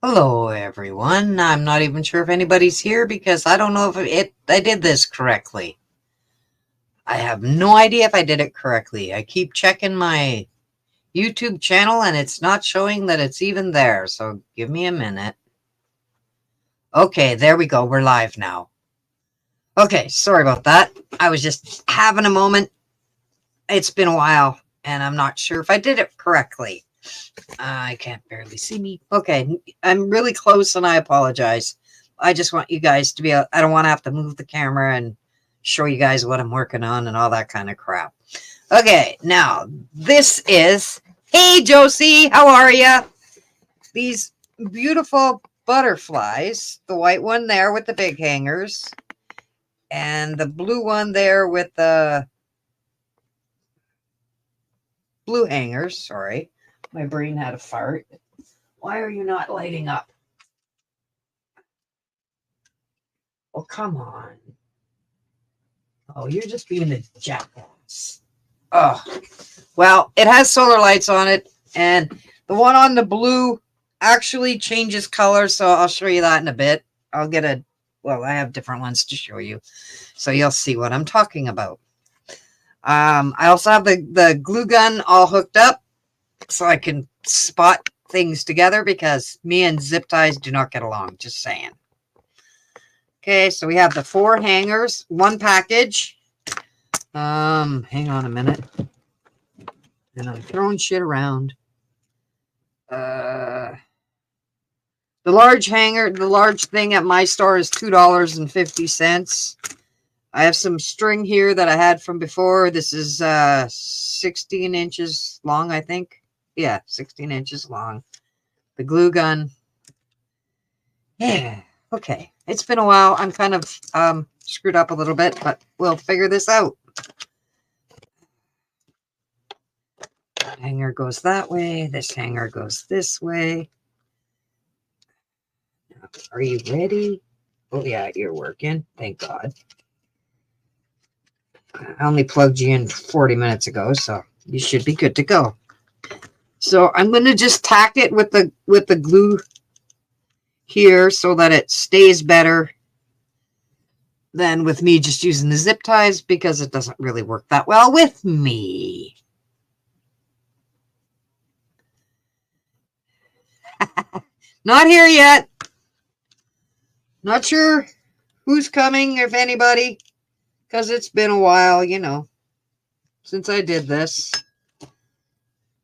Hello, everyone. I'm not even sure if anybody's here because I don't know if I did this correctly. I have no idea if I did it correctly. I keep checking my YouTube channel and it's not showing that it's even there. So give me a minute. Okay, there we go. We're live now. Okay, sorry about that. I was just having a moment. It's been a while and I'm not sure if I did it correctly. I can't barely see me. Okay, I'm really close and I apologize. I just want you guys to I don't want to have to move the camera and show you guys what I'm working on and all that kind of crap. Okay, now this is, hey Josie, how are you? These beautiful butterflies, the white one there with the big hangers, and the blue one there with the blue hangers. Sorry, my brain had a fart. Why are you not lighting up? Oh, come on. Oh, you're just being a jackass. Oh, well, it has solar lights on it, and the one on the blue actually changes color, so I'll show you that in a bit. I'll get well, I have different ones to show you, so you'll see what I'm talking about. I also have the glue gun all hooked up, so I can spot things together because me and zip ties do not get along, just saying. Okay, so we have the 4 hangers, one package. Hang on a minute. And I'm throwing shit around. The large hanger, the large thing at my store is $2.50. I have some string here that I had from before. This is 16 inches long, I think. Yeah, 16 inches long. The glue gun. Yeah, okay. It's been a while. I'm kind of screwed up a little bit, but we'll figure this out. That hanger goes that way. This hanger goes this way. Are you ready? Oh, yeah, you're working. Thank God. I only plugged you in 40 minutes ago, so you should be good to go. So I'm going to just tack it with the glue here so that it stays better than with me just using the zip ties because it doesn't really work that well with me. Not here yet. Not sure who's coming, if anybody, because it's been a while, since I did this.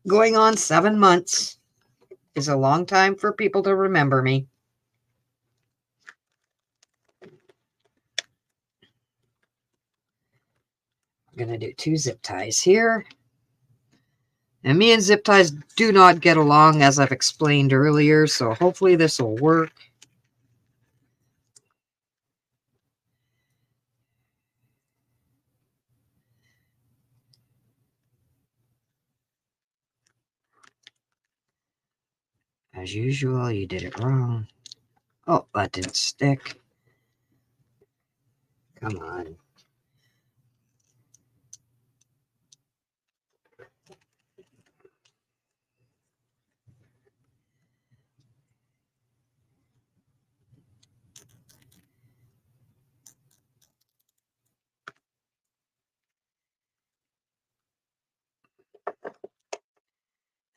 Going on 7 months is a long time for people to remember me. I'm going to do 2 zip ties here. And me and zip ties do not get along, as I've explained earlier, so hopefully this will work. As usual, you did it wrong. Oh, that didn't stick. Come on.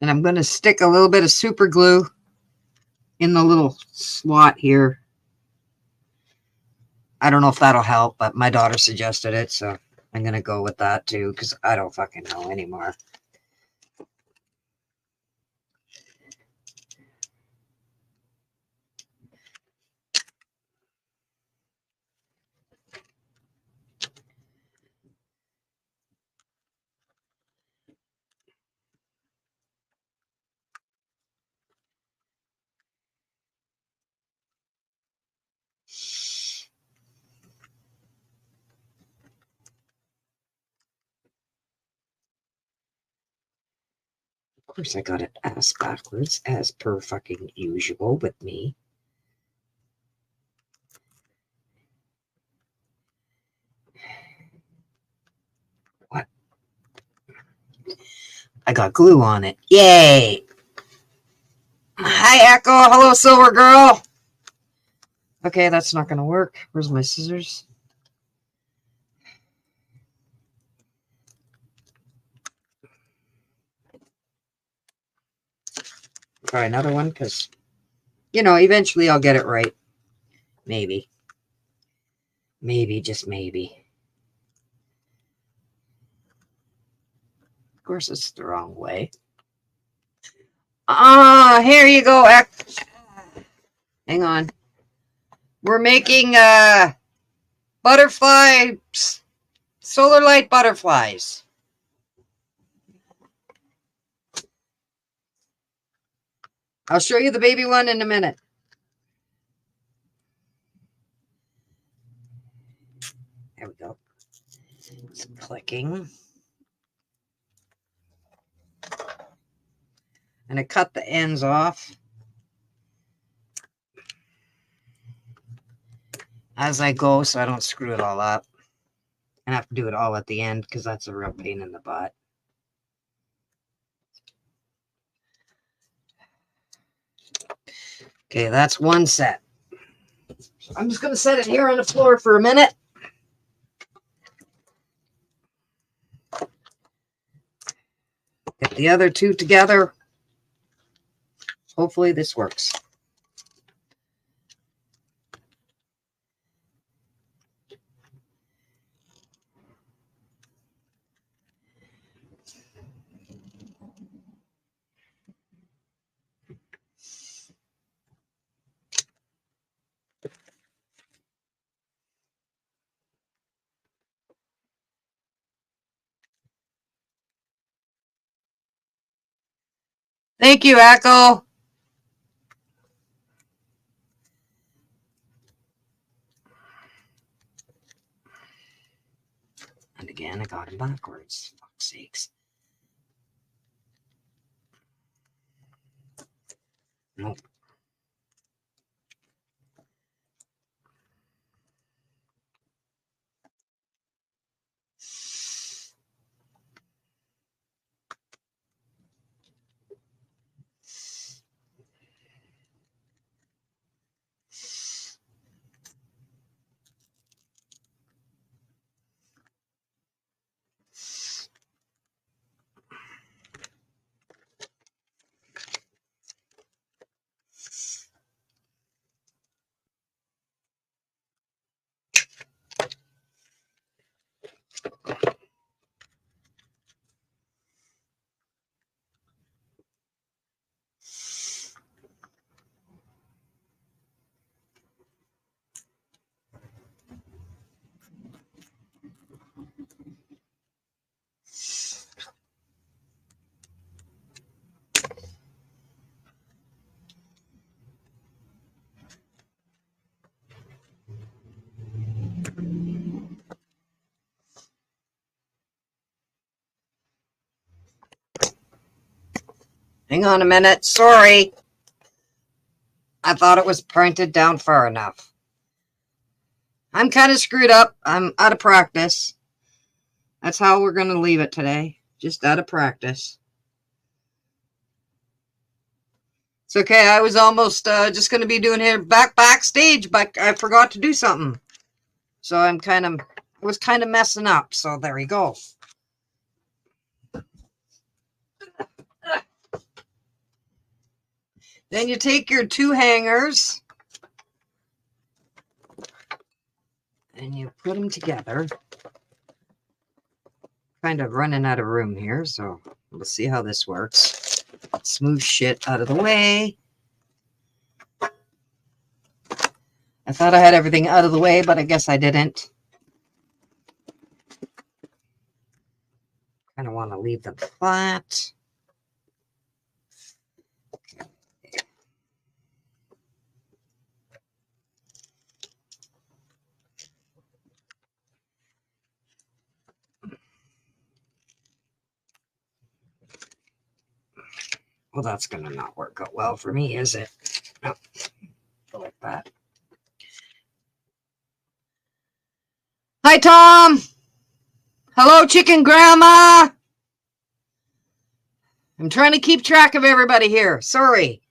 And I'm going to stick a little bit of super glue in the little slot here. I don't know if that'll help, but my daughter suggested it, so I'm going to go with that too, because I don't fucking know anymore. Of course, I got it ass backwards, as per fucking usual with me. What? I got glue on it. Yay! Hi, Echo. Hello, Silver Girl. Okay, that's not going to work. Where's my scissors? Try another one, because, you know, eventually I'll get it right. Maybe. Maybe, just maybe. Of course, it's the wrong way. Here you go, hang on. We're making butterfly, solar light butterflies. I'll show you the baby one in a minute. There we go. It's clicking. And I cut the ends off as I go so I don't screw it all up. I have to do it all at the end because that's a real pain in the butt. Okay, that's one set. So I'm just going to set it here on the floor for a minute. Get the other two together. Hopefully this works. Thank you, Echo. And again, I got it backwards. Fuck's sakes. Nope. Hang on a minute. Sorry. I thought it was printed down far enough. I'm kind of screwed up. I'm out of practice. That's how we're going to leave it today. Just out of practice. It's okay. I was almost just going to be doing it backstage, but I forgot to do something. So I was kind of messing up. So there you go. Then you take your two hangers and you put them together. Kind of running out of room here, so we'll see how this works. Smooth shit out of the way. I thought I had everything out of the way, but I guess I didn't. Kind of want to leave them flat. Well, that's going to not work out well for me, is it? No. Go like that. Hi, Tom. Hello, Chicken Grandma. I'm trying to keep track of everybody here. Sorry.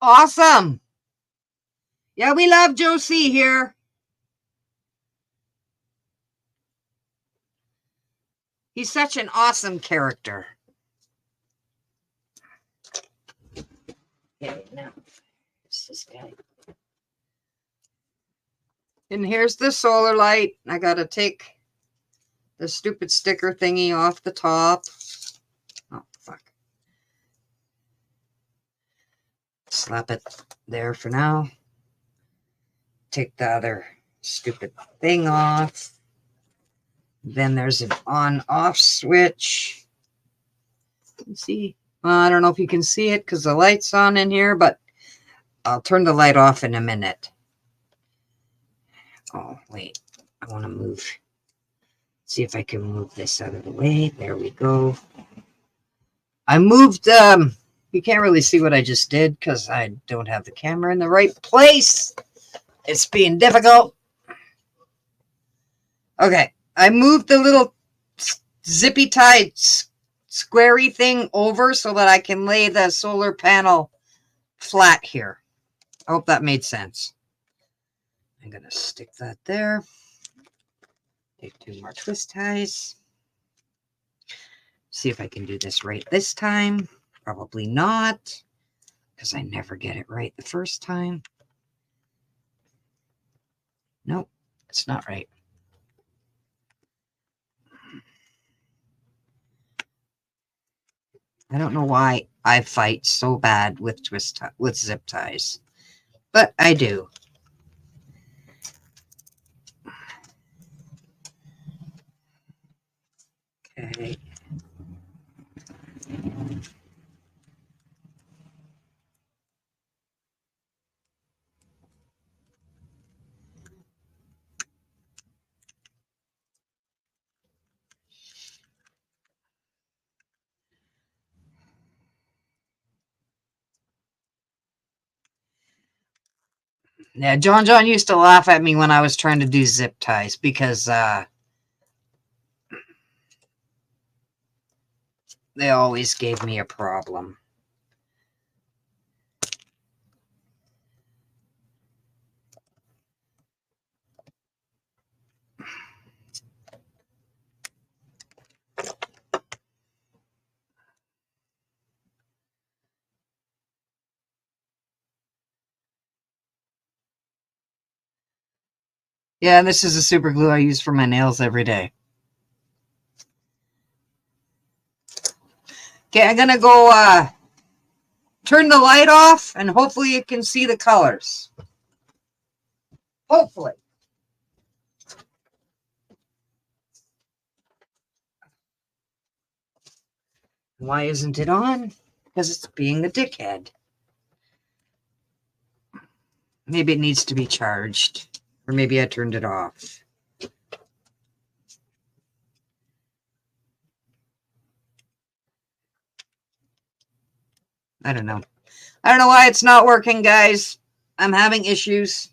Awesome. Yeah, we love Josie here. He's such an awesome character. Okay, now, it's this guy. And here's the solar light. I gotta take the stupid sticker thingy off the top. Oh, fuck. Slap it there for now. Take the other stupid thing off. Then there's an on-off switch. You see? Well, I don't know if you can see it because the light's on in here, but I'll turn the light off in a minute. Oh, wait. I want to move. See if I can move this out of the way. There we go. I moved, you can't really see what I just did because I don't have the camera in the right place. It's being difficult. Okay. I moved the little zippy tie squarey thing over so that I can lay the solar panel flat here. I hope that made sense. I'm going to stick that there. Take 2 more twist ties. See if I can do this right this time. Probably not, because I never get it right the first time. Nope, it's not right. I don't know why I fight so bad with zip ties, but I do. Okay. Yeah, John used to laugh at me when I was trying to do zip ties because they always gave me a problem. Yeah, this is a super glue I use for my nails every day. Okay, I'm gonna go turn the light off and hopefully you can see the colors. Hopefully. Why isn't it on? Because it's being a dickhead. Maybe it needs to be charged. Or maybe I turned it off. I don't know. I don't know why it's not working, guys. I'm having issues.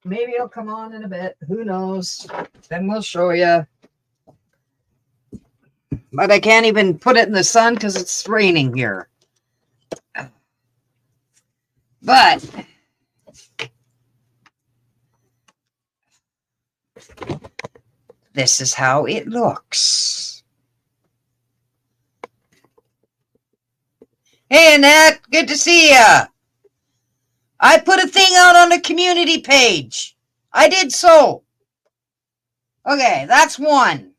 Maybe it'll come on in a bit. Who knows? Then we'll show you. But I can't even put it in the sun because it's raining here. But this is how it looks. Hey, Annette. Good to see ya. I put a thing out on the community page. I did so. Okay, that's one.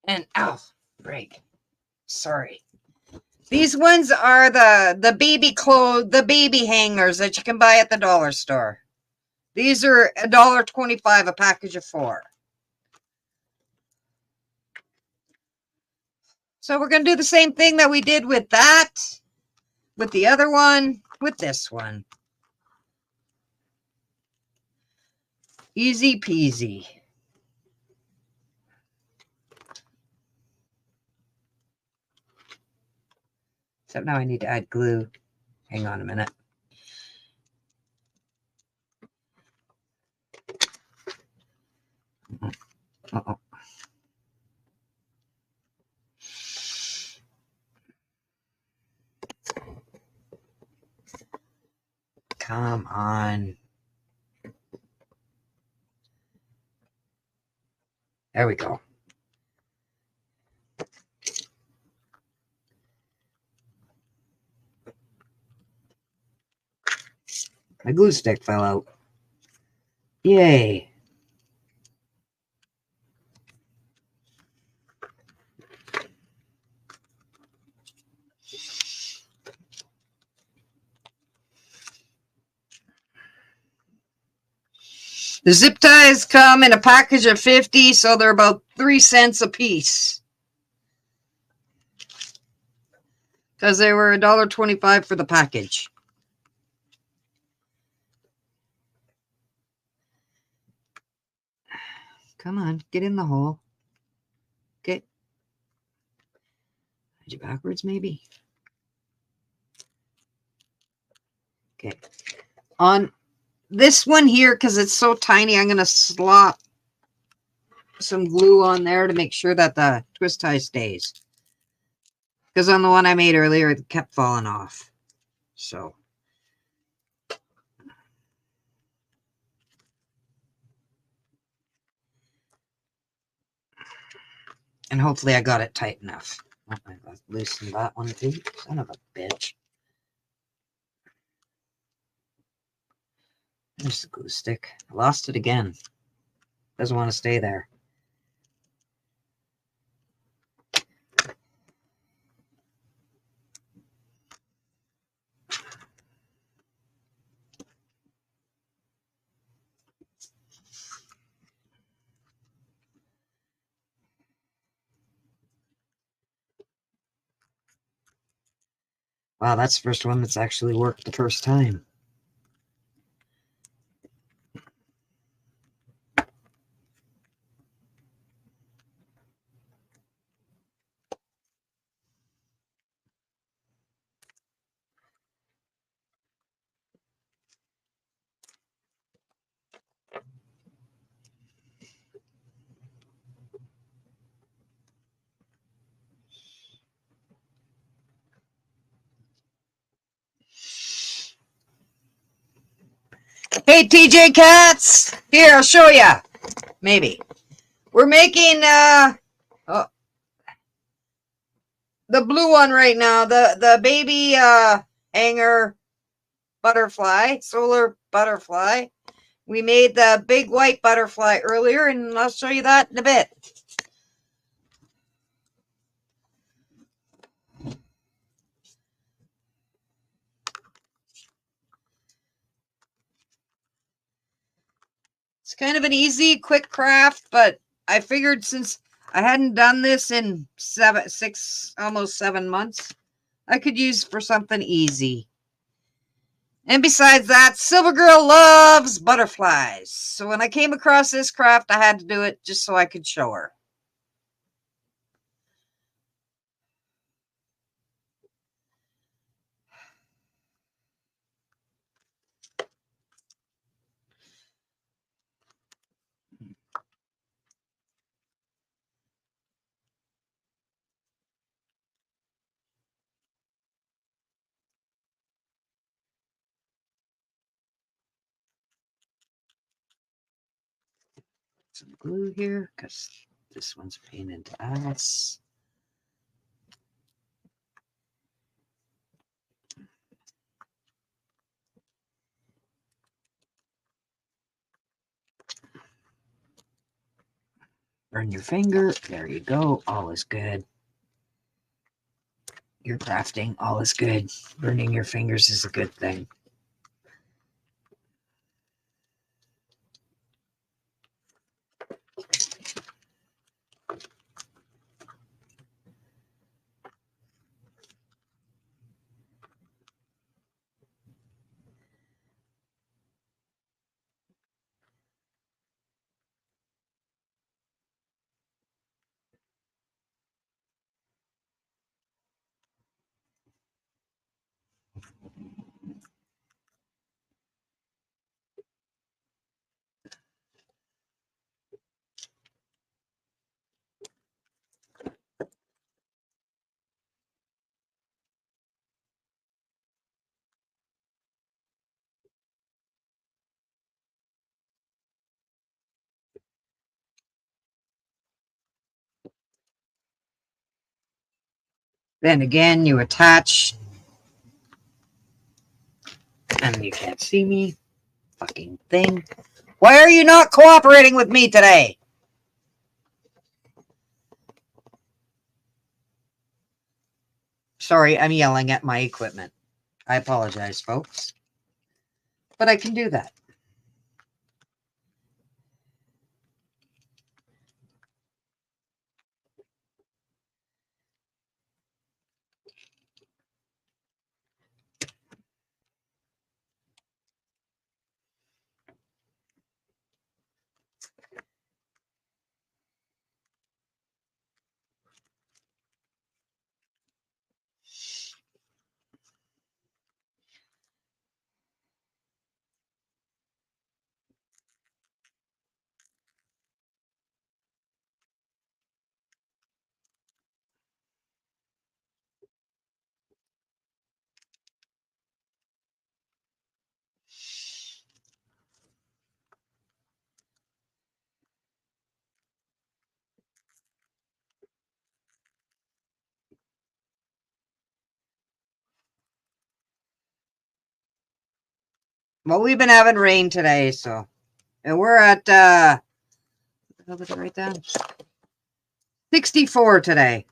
And oh, break. Sorry. These ones are the baby clothes, the baby hangers that you can buy at the dollar store. These are $1.25 a package of 4. So we're going to do the same thing that we did with that, with the other one, with this one. Easy peasy. Except now I need to add glue. Hang on a minute. Uh-oh. Come on. There we go. My glue stick fell out. Yay. The zip ties come in a package of 50, so they're about 3 cents a piece. Because they were $1.25 for the package. Come on, get in the hole. Okay. Put you backwards, maybe? Okay. On this one here, because it's so tiny, I'm going to slop some glue on there to make sure that the twist tie stays. Because on the one I made earlier, it kept falling off. So. And hopefully I got it tight enough. Oh, I loosened that one too. Son of a bitch. There's the glue stick. I lost it again. Doesn't want to stay there. Wow, that's the first one that's actually worked the first time. Hey, TJ Cats! Here, I'll show ya. Maybe. We're making, oh, the blue one right now. The baby, hanger butterfly. Solar butterfly. We made the big white butterfly earlier, and I'll show you that in a bit. It's kind of an easy, quick craft, but I figured since I hadn't done this in almost 7 months, I could use for something easy. And besides that, Silver Girl loves butterflies. So when I came across this craft, I had to do it just so I could show her. Some glue here because this one's a pain in the ass. Burn your finger. There you go. All is good. You're crafting. All is good. Burning your fingers is a good thing. Then again, you attach, and you can't see me. Fucking thing. Why are you not cooperating with me today? Sorry, I'm yelling at my equipment. I apologize, folks. But I can do that. Well, we've been having rain today, so. And we're at, what did I write down? 64 today.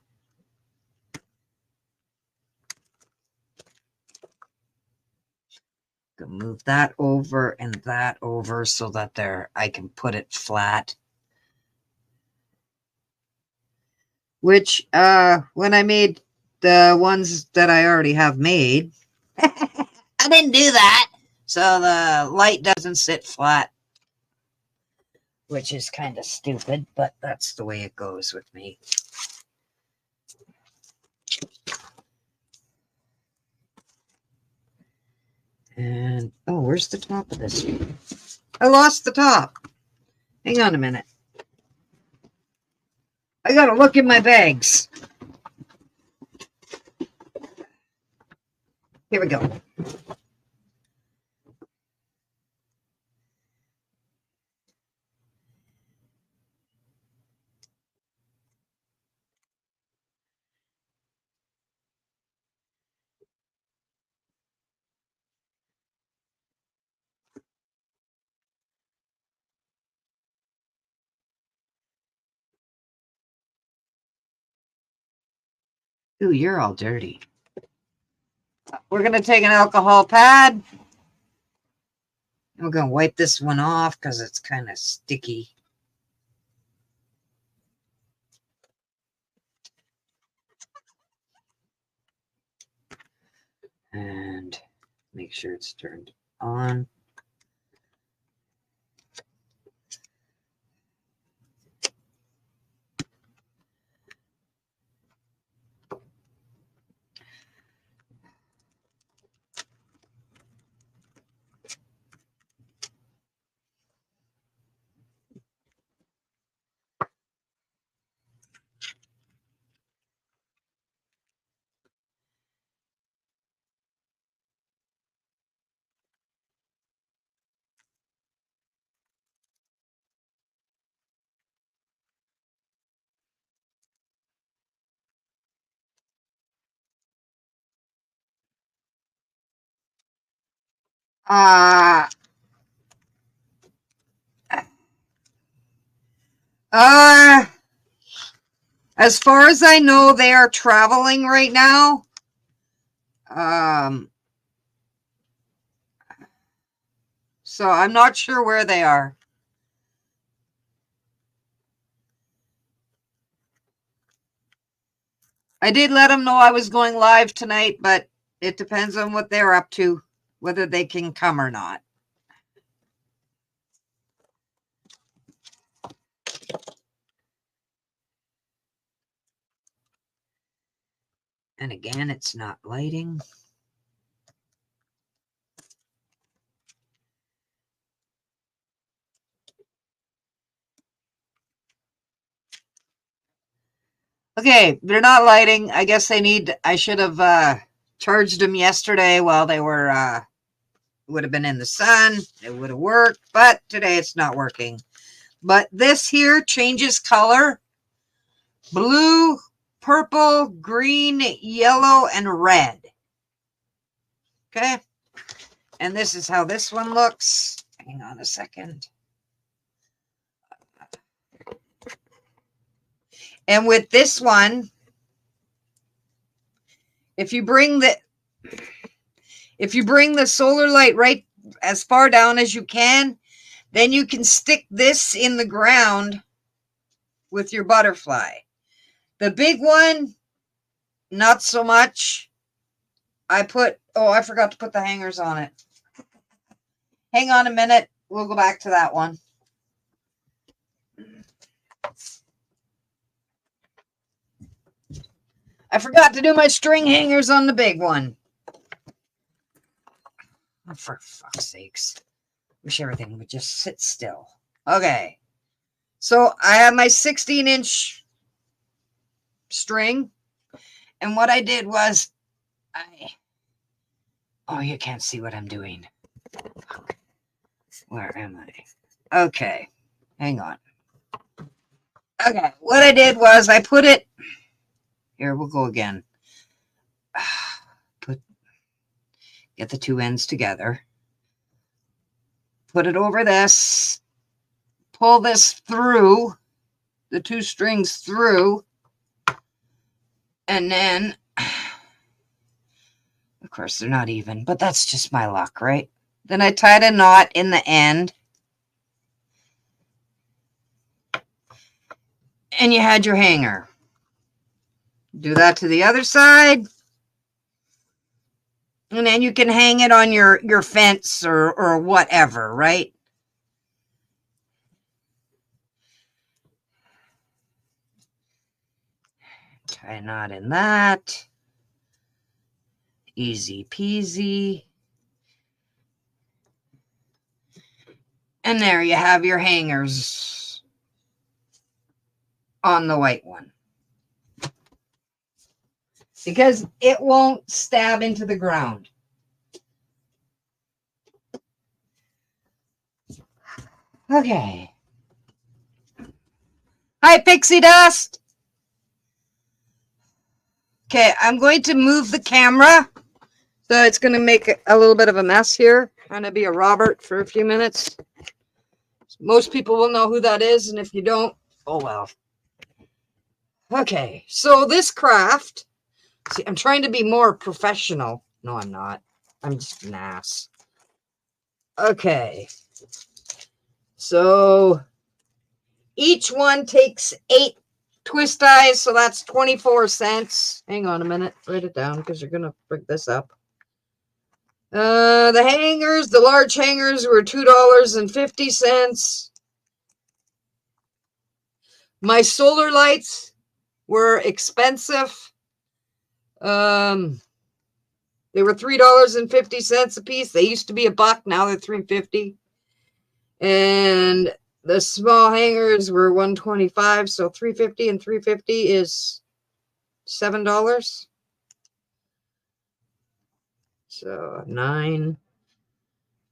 Move that over and that over so that there I can put it flat. Which, when I made the ones that I already have made, I didn't do that. So the light doesn't sit flat. Which is kind of stupid, but that's the way it goes with me. And, oh, where's the top of this? I lost the top. Hang on a minute. I gotta look in my bags. Here we go. Ooh, you're all dirty. We're gonna take an alcohol pad. And we're gonna wipe this one off because it's kind of sticky. And make sure it's turned on. Uh, as far as I know, they are traveling right now. So I'm not sure where they are. I did let them know I was going live tonight, but it depends on what they're up to, whether they can come or not. And again, it's not lighting. Okay, they're not lighting. I guess I should have charged them yesterday while they were, would have been in the sun. It would have worked, but today it's not working. But this here changes color. Blue, purple, green, yellow, and red. Okay. And this is how this one looks. Hang on a second. And with this one, if you bring the solar light right as far down as you can, then you can stick this in the ground with your butterfly. The big one, not so much. I forgot to put the hangers on it. Hang on a minute. We'll go back to that one. I forgot to do my string hangers on the big one. Oh, for fuck's sakes. Wish everything would just sit still. Okay. So I have my 16-inch string. And what I did was oh, you can't see what I'm doing. Fuck. Where am I? Okay. Hang on. Okay. What I did was I put it here, we'll go again. Get the two ends together. Put it over this. Pull this through. The two strings through. And then, of course, they're not even, but that's just my luck, right? Then I tied a knot in the end. And you had your hanger. Do that to the other side. And then you can hang it on your fence or whatever, right? Tie a knot in that. Easy peasy. And there you have your hangers on the white one. Because it won't stab into the ground. Okay. Hi, Pixie Dust. Okay, I'm going to move the camera. So it's going to make a little bit of a mess here. I'm going to be a Robert for a few minutes. Most people will know who that is, and if you don't, oh well. Okay, so this craft... See, I'm trying to be more professional. No, I'm not. I'm just an ass. Okay. So each one takes 8 twist ties, so that's 24 cents. Hang on a minute. Write it down because you're going to break this up. The hangers, the large hangers were $2.50. My solar lights were expensive. They were $3.50 a piece. They used to be $1. Now they're $3.50. And the small hangers were $1.25. So $3.50 and $3.50 is $7. So 9,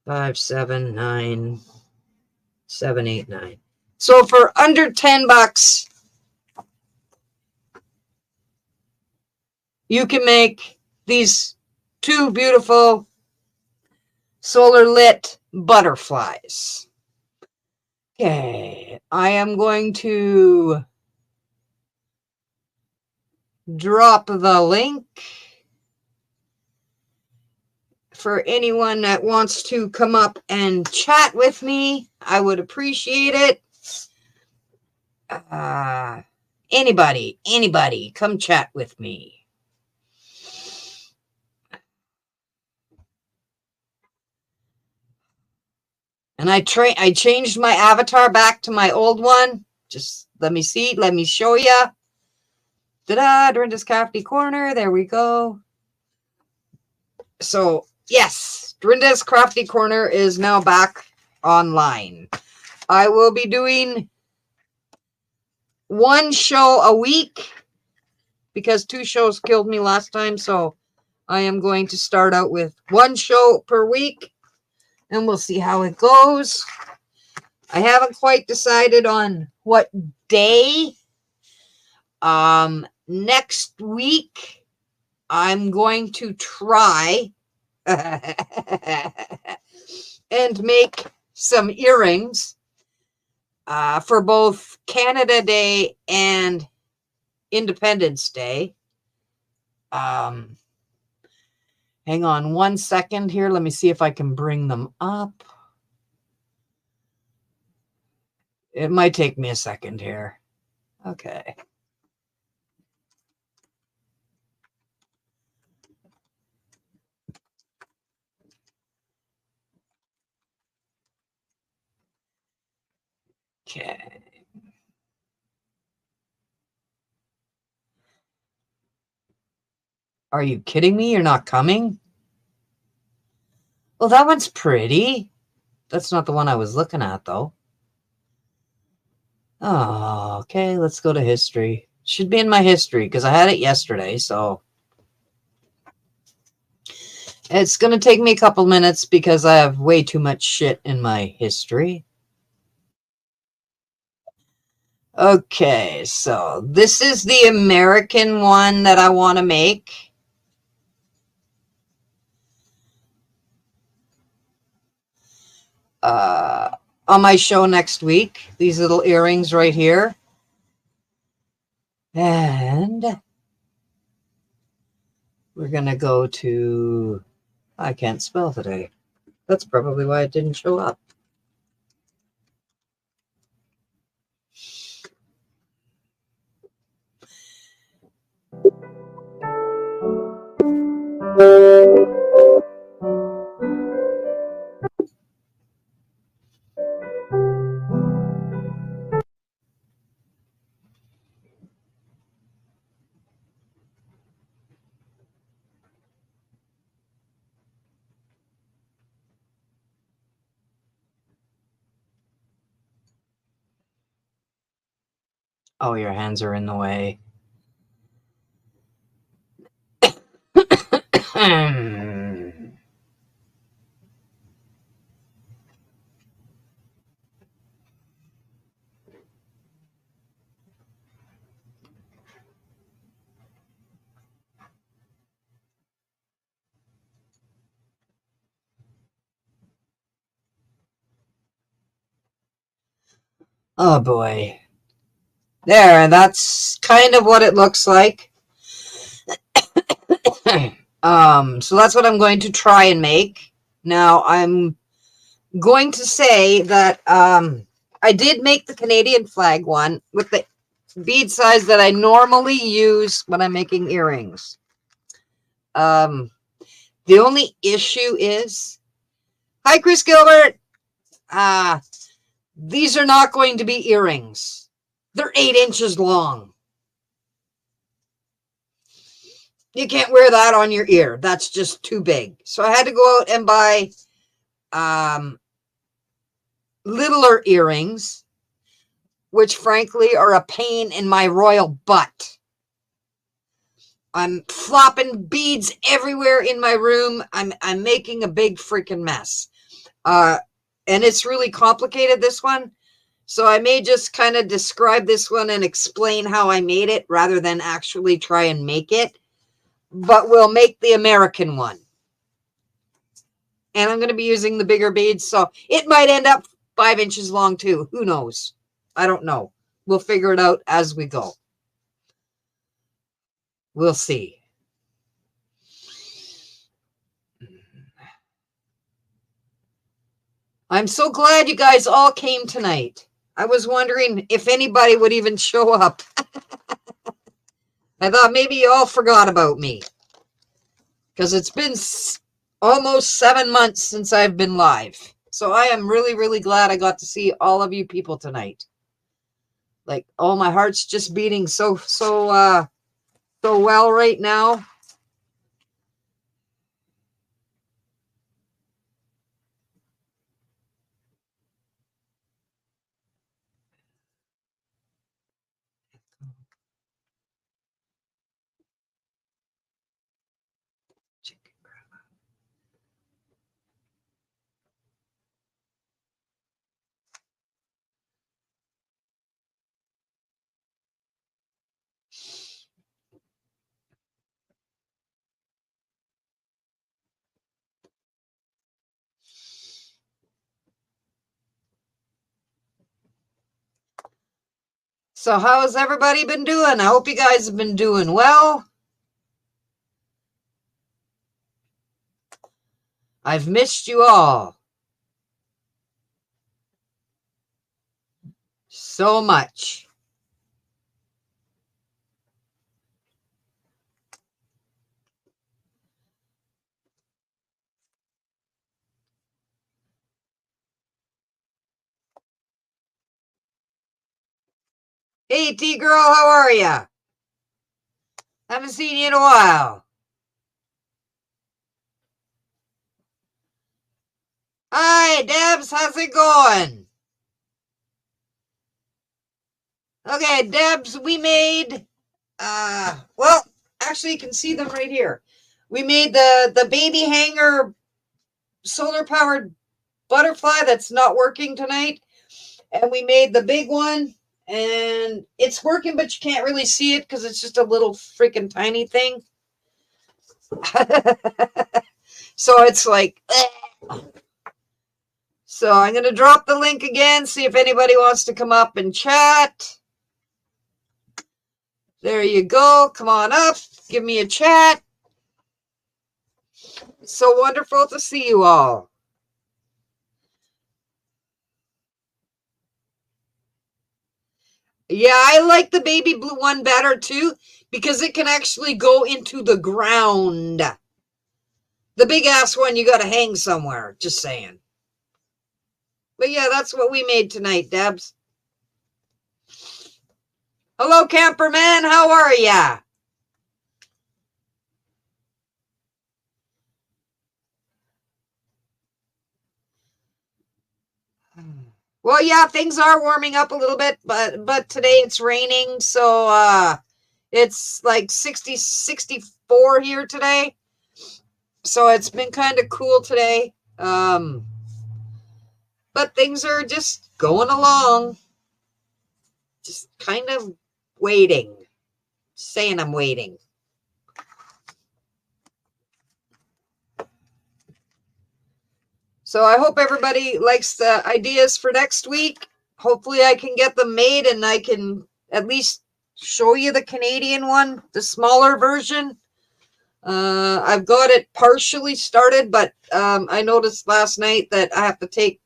5, 7, 9, 7, 8, 9. So for under $10, you can make these 2 beautiful solar lit butterflies. Okay, I am going to drop the link for anyone that wants to come up and chat with me. I would appreciate it. Anybody, come chat with me. And I changed my avatar back to my old one. Just let me see. Let me show you. Ta-da! Dorinda's Crafty Corner. There we go. So, yes. Dorinda's Crafty Corner is now back online. I will be doing 1 show a week. because 2 shows killed me last time. So I am going to start out with 1 show per week, and we'll see how it goes. I haven't quite decided on what day. Next week, I'm going to try and make some earrings for both Canada Day and Independence Day. Hang on 1 second here. Let me see if I can bring them up. It might take me a second here. Okay. Okay. Are you kidding me? You're not coming? Well, that one's pretty. That's not the one I was looking at, though. Oh, okay. Let's go to history. Should be in my history because I had it yesterday, so it's going to take me a couple minutes because I have way too much shit in my history. Okay, so this is the American one that I want to make. On my show next week, these little earrings right here. And we're going to go to, I can't spell today. That's probably why it didn't show up. Oh, your hands are in the way. Oh boy. There, that's kind of what it looks like. So that's what I'm going to try and make. Now, I'm going to say that I did make the Canadian flag one with the bead size that I normally use when I'm making earrings. The only issue is, hi, Chris Gilbert. These are not going to be earrings. They're 8 inches long. You can't wear that on your ear. That's just too big. So I had to go out and buy littler earrings, which frankly are a pain in my royal butt. I'm flopping beads everywhere in my room. I'm making a big freaking mess. And it's really complicated, this one. So I may just kind of describe this one and explain how I made it rather than actually try and make it. But we'll make the American one. And I'm going to be using the bigger beads, so it might end up 5 inches long too. Who knows? I don't know. We'll figure it out as we go. We'll see. I'm so glad you guys all came tonight. I was wondering if anybody would even show up. I thought maybe you all forgot about me. Because it's been almost 7 months since I've been live. So I am really, really glad I got to see all of you people tonight. Like, oh, my heart's just beating so well right now. So how has everybody been doing? I hope you guys have been doing well. I've missed you all so much. Hey, T-Girl, how are ya? Haven't seen you in a while. Hi, Debs, how's it going? Okay, Debs, we made, well, actually you can see them right here. We made the baby hanger solar-powered butterfly that's not working tonight. And we made the big one, and it's working, but you can't really see it because it's just a little freaking tiny thing. So it's like, so I'm going to drop the link again, see if anybody wants to come up and chat. There you go. Come on up. Give me a chat. It's so wonderful to see you all. Yeah, I like the baby blue one better too, because it can actually go into the ground. The big ass one, you got to hang somewhere. Just saying. But yeah, that's what we made tonight, Debs. Hello, Camperman. How are ya? Well, yeah, things are warming up a little bit, but today it's raining, so it's like 60, 64 here today. So it's been kind of cool today. But things are just going along. Just kind of waiting. Saying I'm waiting. So I hope everybody likes the ideas for next week. Hopefully I can get them made and I can at least show you the Canadian one, the smaller version. I've got it partially started, but I noticed last night that I have to take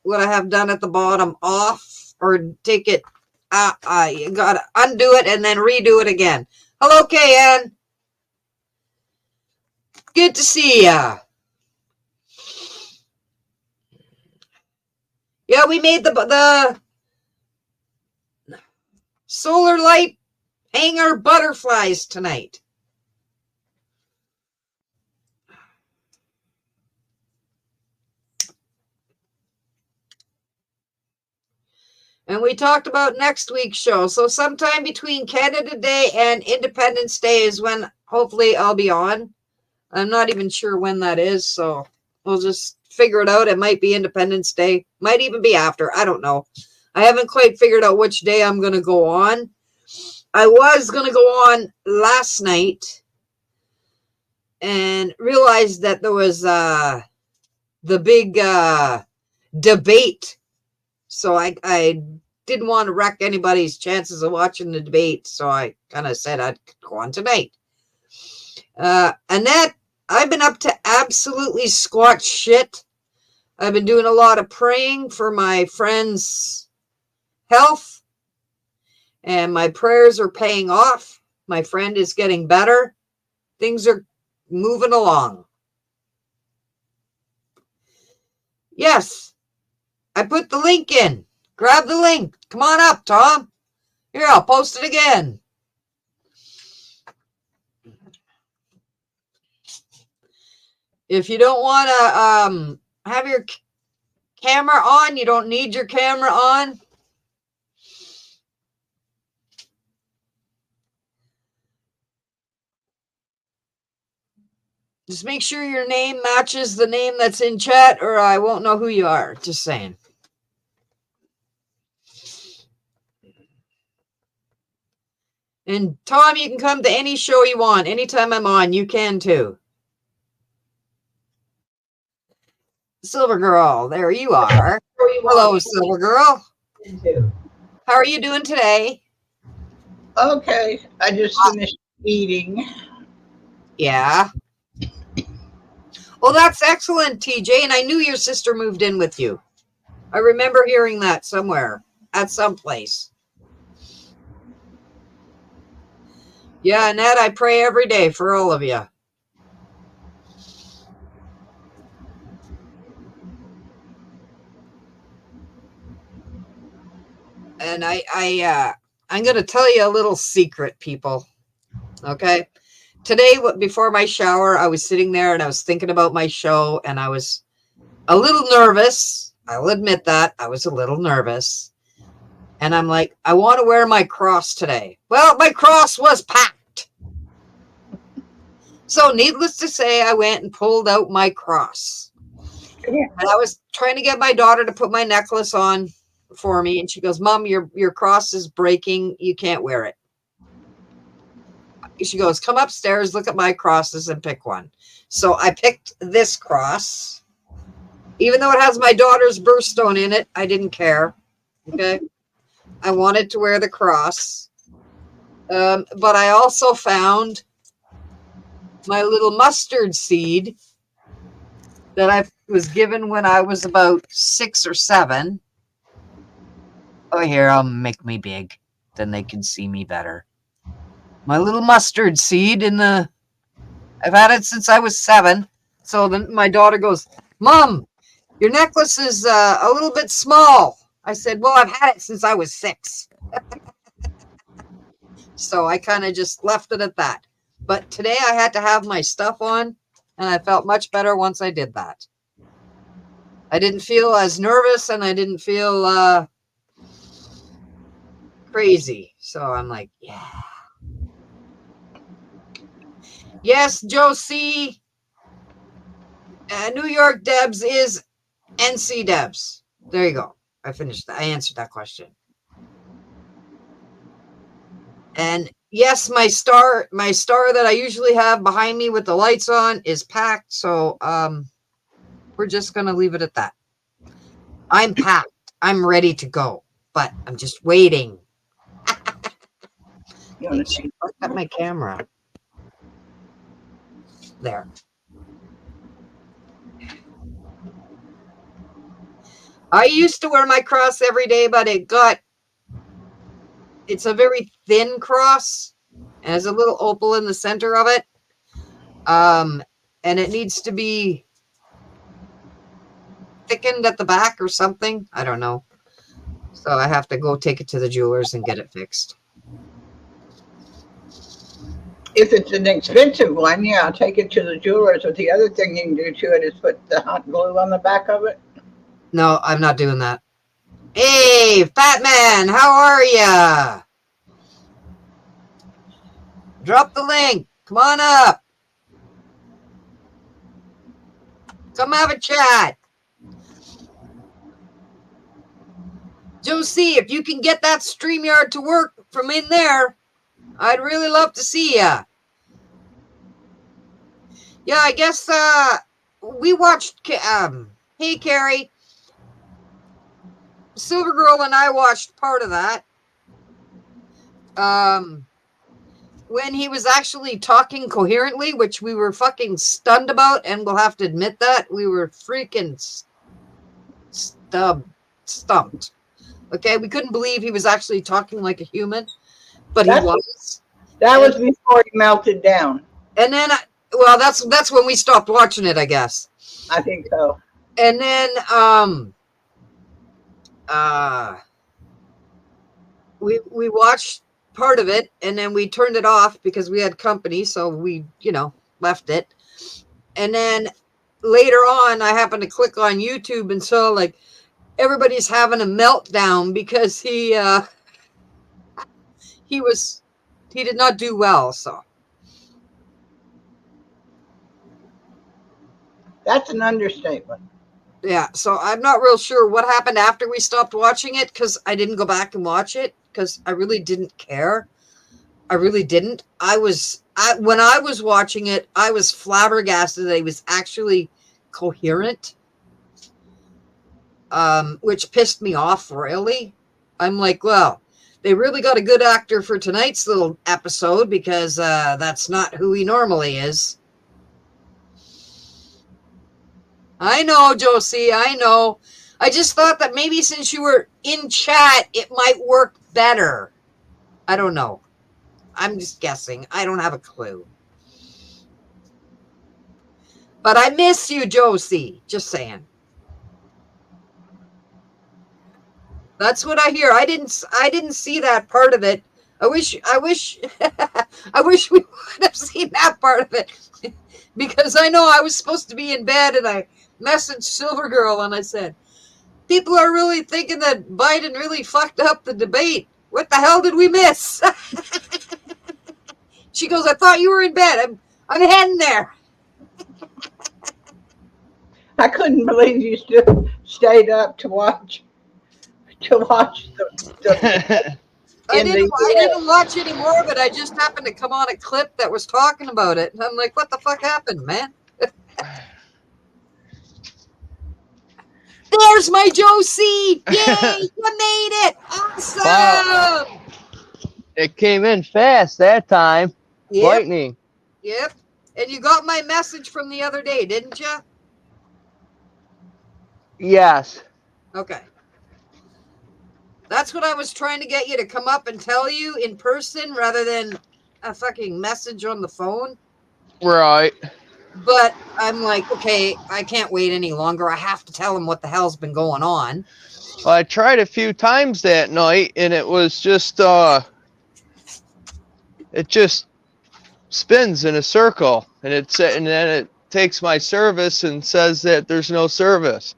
what I have done at the bottom off, or take it, you gotta undo it and then redo it again. Hello, KN. Good to see ya. Yeah, we made the solar light hanger butterflies tonight. And we talked about next week's show. So sometime between Canada Day and Independence Day is when hopefully I'll be on. I'm not even sure when that is, so we'll just figure it out. It might be Independence Day. Might even be after. I don't know. I haven't quite figured out which day I'm going to go on. I was going to go on last night and realized that there was the big debate. So I didn't want to wreck anybody's chances of watching the debate. So I kind of said I'd go on tonight. Annette, I've been up to absolutely squat shit. I've been doing a lot of praying for my friend's health, and my prayers are paying off. My friend is getting better. Things are moving along. Yes, I put the link in. Grab the link. Come on up, Tom. Here, I'll post it again. If you don't want to have your camera on, you don't need your camera on. Just make sure your name matches the name that's in chat, or I won't know who you are. Just saying. And Tom, you can come to any show you want. Anytime I'm on, you can too. Silver Girl, there you are. Hello, Silver Girl. How are you doing today? Okay, I just finished eating. Yeah. Well, that's excellent, TJ. And I knew your sister moved in with you. I remember hearing that somewhere at some place. Yeah, Ned, I pray every day for all of you. And I'm going to tell you a little secret, people. Okay. Today, before my shower, I was sitting there and I was thinking about my show, and I was a little nervous. I'll admit that. I was a little nervous. And I'm like, I want to wear my cross today. Well, my cross was packed. So, needless to say, I went and pulled out my cross. Yeah. And I was trying to get my daughter to put my necklace on for me. And she goes, Mom, your cross is breaking. You can't wear it. She goes, come upstairs, look at my crosses, and pick one. So I picked this cross. Even though it has my daughter's birthstone in it, I didn't care. Okay. I wanted to wear the cross. But I also found my little mustard seed that I was given when I was about 6 or 7. Oh, here, I'll make me big. Then they can see me better. My little mustard seed I've had it since I was 7. So then my daughter goes, Mom, your necklace is a little bit small. I said, well, I've had it since I was 6. So I kind of just left it at that. But today I had to have my stuff on, and I felt much better once I did that. I didn't feel as nervous, and I didn't feel crazy. So I'm like, yeah. Yes, Josie. New York Debs is NC Debs. There you go. I finished that. I answered that question. And yes, my star that I usually have behind me with the lights on is packed. So we're just gonna leave it at that. I'm packed. I'm ready to go, but I'm just waiting. You want to see? Look at my camera. There. I used to wear my cross every day, but it's a very thin cross, and there's a little opal in the center of it. And it needs to be thickened at the back or something. I don't know. So I have to go take it to the jewelers and get it fixed. If it's an expensive one, yeah, take it to the jewelers. But the other thing you can do to it is put the hot glue on the back of it. No, I'm not doing that. Hey, Fat Man, how are ya? Drop the link. Come on up. Come have a chat. Josie, if you can get that StreamYard to work from in there, I'd really love to see ya. Yeah, I guess we watched. Hey, Carrie. Silver Girl and I watched part of that. When he was actually talking coherently, which we were fucking stunned about, and we'll have to admit that we were freaking stumped. Okay, we couldn't believe he was actually talking like a human, but he was. That was before he melted down. And then, well, that's when we stopped watching it, I guess. I think so. And then, we watched part of it, and then we turned it off because we had company, so we, left it. And then later on, I happened to click on YouTube and saw like everybody's having a meltdown because he did not do well. So that's an understatement. Yeah, so I'm not real sure what happened after we stopped watching it, because I didn't go back and watch it because I really didn't care. I really didn't. When I was watching it, I was flabbergasted that he was actually coherent, which pissed me off royally. I'm like, well, they really got a good actor for tonight's little episode because that's not who he normally is. I know, Josie, I know. I just thought that maybe since you were in chat, it might work better. I don't know. I'm just guessing. I don't have a clue. But I miss you, Josie. Just saying. That's what I hear. I didn't see that part of it. I wish I wish we would have seen that part of it. Because I know I was supposed to be in bed and I messaged Silver Girl and I said, people are really thinking that Biden really fucked up the debate. What the hell did we miss? She goes, I thought you were in bed. I'm heading there. I couldn't believe you still stayed up to watch the I didn't watch anymore, but I just happened to come on a clip that was talking about it. And I'm like, what the fuck happened, man? There's my Josie! Yay! You made it! Awesome! Wow. It came in fast that time. Yep. Lightning. Yep. And you got my message from the other day, didn't you? Yes. Okay. That's what I was trying to get you to come up and tell you in person rather than a fucking message on the phone. Right. But I'm like, okay, I can't wait any longer. I have to tell him what the hell's been going on. Well, I tried a few times that night, and it was just, it just spins in a circle, and and then it takes my service and says that there's no service.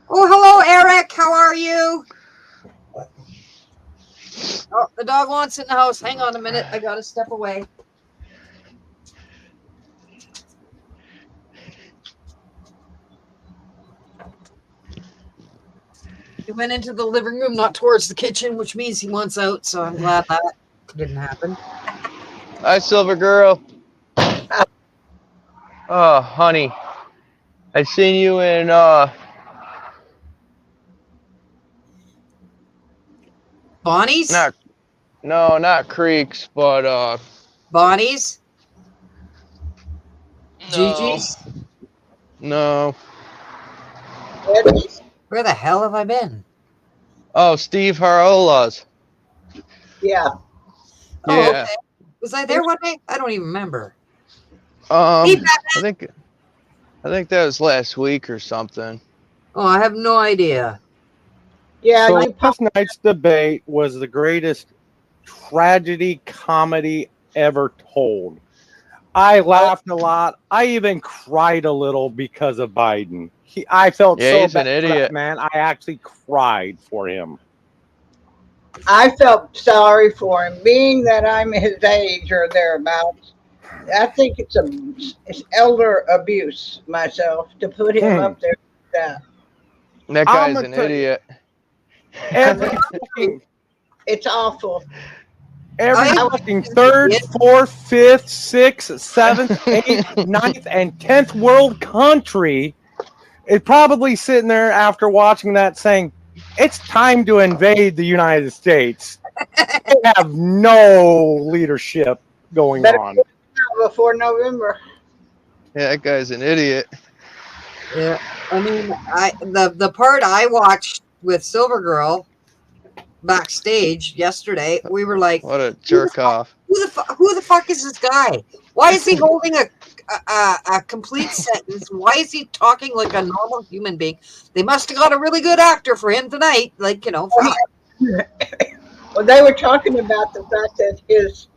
Oh, hello, Eric. How are you? Oh, the dog wants in the house. Hang on a minute. I got to step away. He went into the living room, not towards the kitchen, which means he wants out, so I'm glad that didn't happen. Hi, Silver Girl. Oh, honey. I seen you in, Bonnie's? not Creeks, but, Bonnie's? no. Gigi's? No. Where the hell have I been? Oh, Steve Harola's. Yeah. Oh, Yeah. okay. Was I there one day? I don't even remember. I think that was last week or something. Oh, I have no idea. Yeah, So you last night's debate was the greatest tragedy comedy ever told. I laughed a lot. I even cried a little because of Biden. I felt Yeah, so he's bad an for that idiot. man. I actually cried for him. I felt sorry for him, being that I'm his age or thereabouts. I think it's elder abuse myself to put him up there like that. That I'm guy's gonna an tell you- idiot. Every fucking, It's awful. every I- fucking third, fourth, fifth, sixth, seventh, eighth, ninth, and 10th world country is probably sitting there after watching that saying, it's time to invade the United States. They have no leadership going Better on. before November. Yeah, that guy's an idiot. Yeah, I mean, the part I watched with Silver Girl backstage yesterday, we were like, What a jerk off. who the fuck is this guy? Why is he holding a complete sentence? Why is he talking like a normal human being? They must have got a really good actor for him tonight. Like, you know, Well, they were talking about the fact that his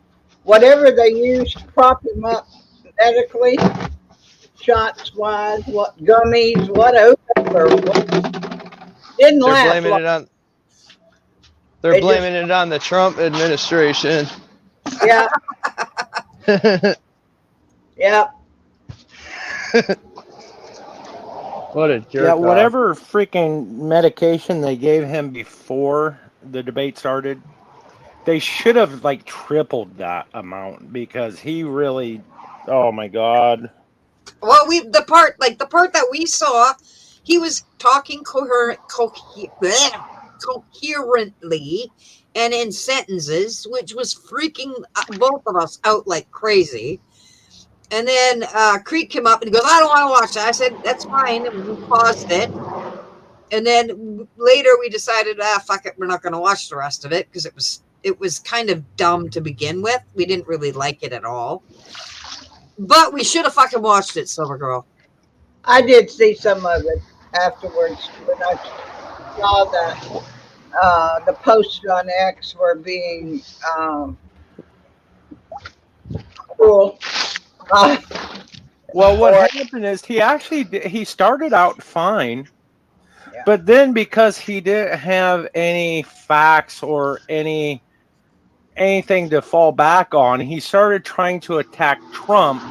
whatever they used to prop him up medically, shots wise, what gummies, whatever, didn't They're last blaming long. it on. They They're just- blaming it on the Trump administration. Yeah, yeah. What a jerk Yeah, off. whatever freaking medication they gave him before the debate started, they should have like tripled that amount because he really, oh my God. well, the part that we saw, he was talking coherently and in sentences, which was freaking both of us out like crazy. And then Creek came up and he goes, I don't want to watch that. I said, that's fine. And we paused it. And then later we decided, fuck it, we're not going to watch the rest of it because it was kind of dumb to begin with. We didn't really like it at all. But we should have fucking watched it, Silver Girl. I did see some of it afterwards when I saw that the posts on X were being cruel. Well, what happened is he started out fine, Yeah. but then because he didn't have any facts or anything to fall back on, he started trying to attack Trump.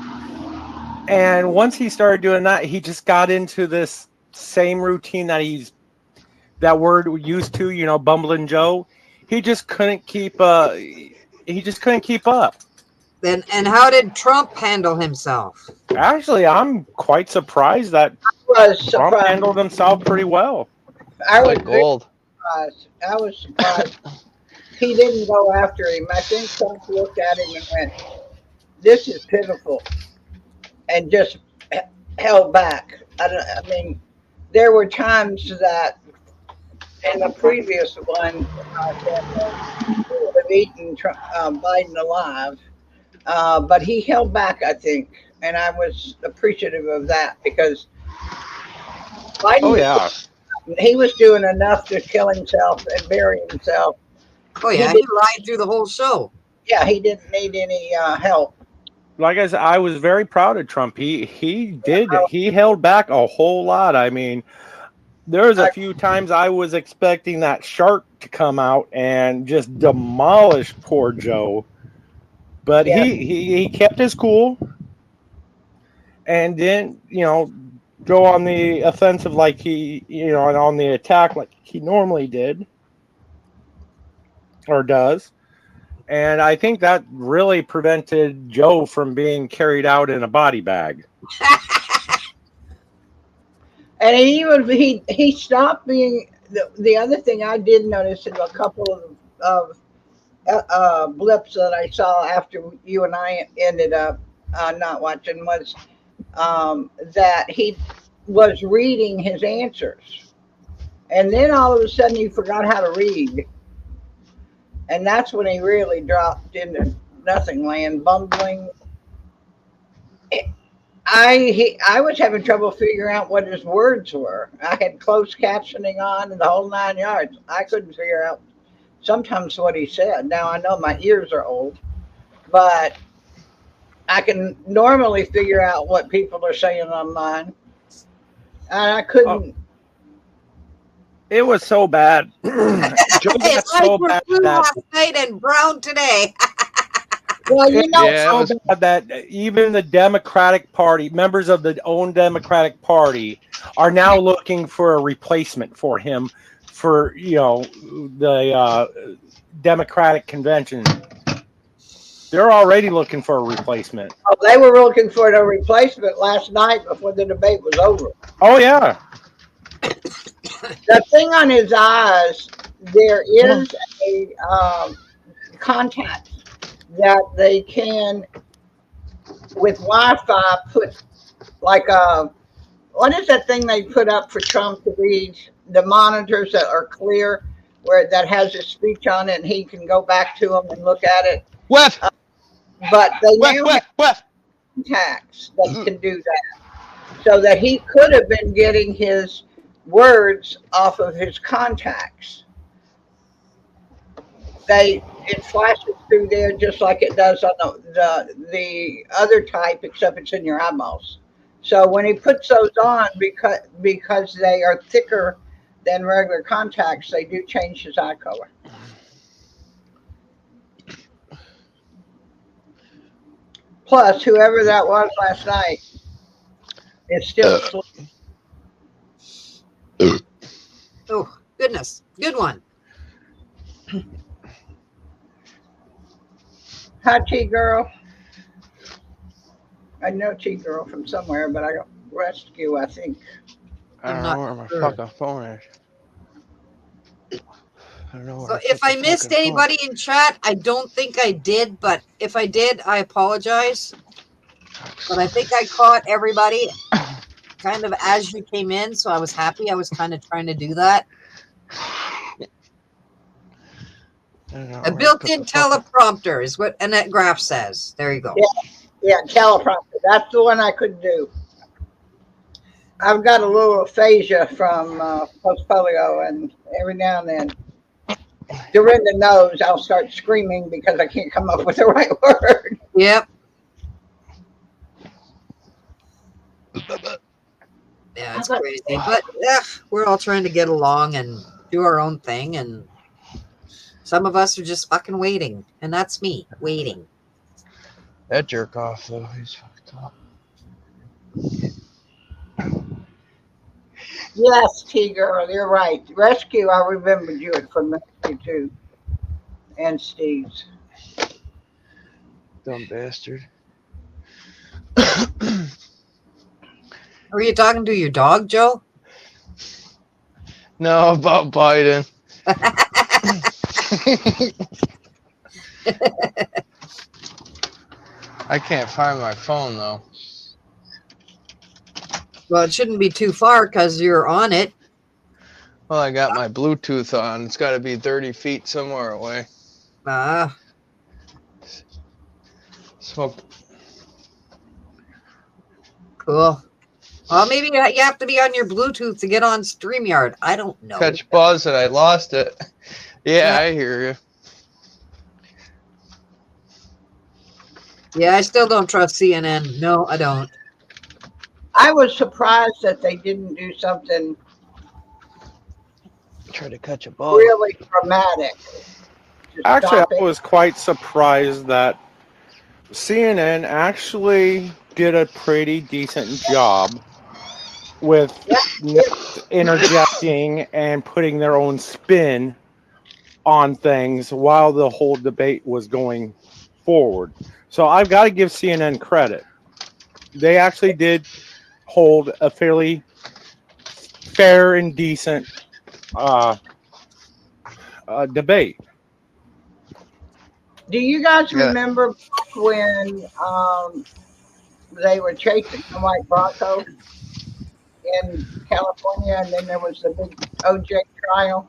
And once he started doing that, he just got into this same routine that we're used to, you know, Bumbling Joe. He just couldn't keep up. And how did Trump handle himself? Actually, I'm quite surprised that Was Trump surprised. handled himself pretty well. I was Like gold. surprised. I was surprised. He didn't go after him. I think Trump looked at him and went, "This is pitiful," and just held back. I mean, there were times that in the previous one that he would have eaten Biden alive, but he held back, I think, and I was appreciative of that because Biden. Oh yeah. He was doing enough to kill himself and bury himself. Oh, yeah, he lied through the whole show. Yeah, he didn't need any help. Like I said, I was very proud of Trump. He held back a whole lot. I mean, there was a few times I was expecting that shark to come out and just demolish poor Joe, but Yeah. he kept his cool and didn't, you know, go on the offensive like he, you know, and on the attack like he normally did or does. And I think that really prevented Joe from being carried out in a body bag. And he stopped being the other thing I did notice in a couple of blips that I saw after you and I ended up not watching was that he was reading his answers, and then all of a sudden he forgot how to read, and that's when he really dropped into nothing land, bumbling. I was having trouble figuring out what his words were. I had closed captioning on and the whole 9 yards. I couldn't figure out sometimes what he said. Now I know my ears are old, but I can normally figure out what people are saying online. And I couldn't. It was so bad. Joe got so bad that last night and brown today. Well, you know, Yeah. so bad that even the Democratic Party, members of the own Democratic Party, are now looking for a replacement for him for, you know, the Democratic convention. They're already looking for a replacement. they were looking for a replacement last night before the debate was over. Oh yeah. The thing on his eyes, there is a contact that they can, with Wi-Fi, put like what is that thing they put up for Trump to read? The monitors that are clear, where that has his speech on it, and he can go back to them and look at it. Whiff, But they now whiff, have whiff. contacts that can do that, so that he could have been getting his words off of his contacts. It flashes through there just like it does on the other type, except it's in your eyeballs. So when he puts those on, because they are thicker than regular contacts, they do change his eye color. Plus, whoever that was last night is still asleep. Oh, goodness. Good one. Hi, Tea Girl. I know Tea Girl from somewhere, but I got rescue, I think. I don't I'm know not where my sure. fucking phone is. I don't know. So where if put I the missed fucking phone. anybody in chat, I don't think I did, but if I did, I apologize. But I think I caught everybody kind of as you came in, so I was happy. I was kind of trying to do that. I don't know A where I put built-in the fucking- teleprompter is what Annette Graff says. There you go. Yeah, teleprompter. That's the one I could do. I've got a little aphasia from post polio, and every now and then, Dorinda knows I'll start screaming because I can't come up with the right word. Yep. Yeah, it's crazy. But we're all trying to get along and do our own thing, and some of us are just fucking waiting. And that's me, waiting. That jerk off though, he's fucked up. Yes, T-Girl, you're right. Rescue, I remembered you from Rescue too. And Steve's. Dumb bastard. Are you talking to your dog, Joe? No, about Biden. I can't find my phone though. Well, it shouldn't be too far because you're on it. Well, I got my Bluetooth on. It's got to be 30 feet somewhere away. Smoke. Cool. Well, maybe you have to be on your Bluetooth to get on StreamYard. I don't know. Catch pause and I lost it. Yeah, I hear you. Yeah, I still don't trust CNN. No, I don't. I was surprised that they didn't do something Try to catch a ball. really dramatic. to Actually, stop I it. was quite surprised that CNN actually did a pretty decent job with not interjecting and putting their own spin on things while the whole debate was going forward. So I've got to give CNN credit. They actually did hold a fairly fair and decent debate. Do you guys Yeah. remember when they were chasing the white Bronco in California, and then there was the big OJ trial?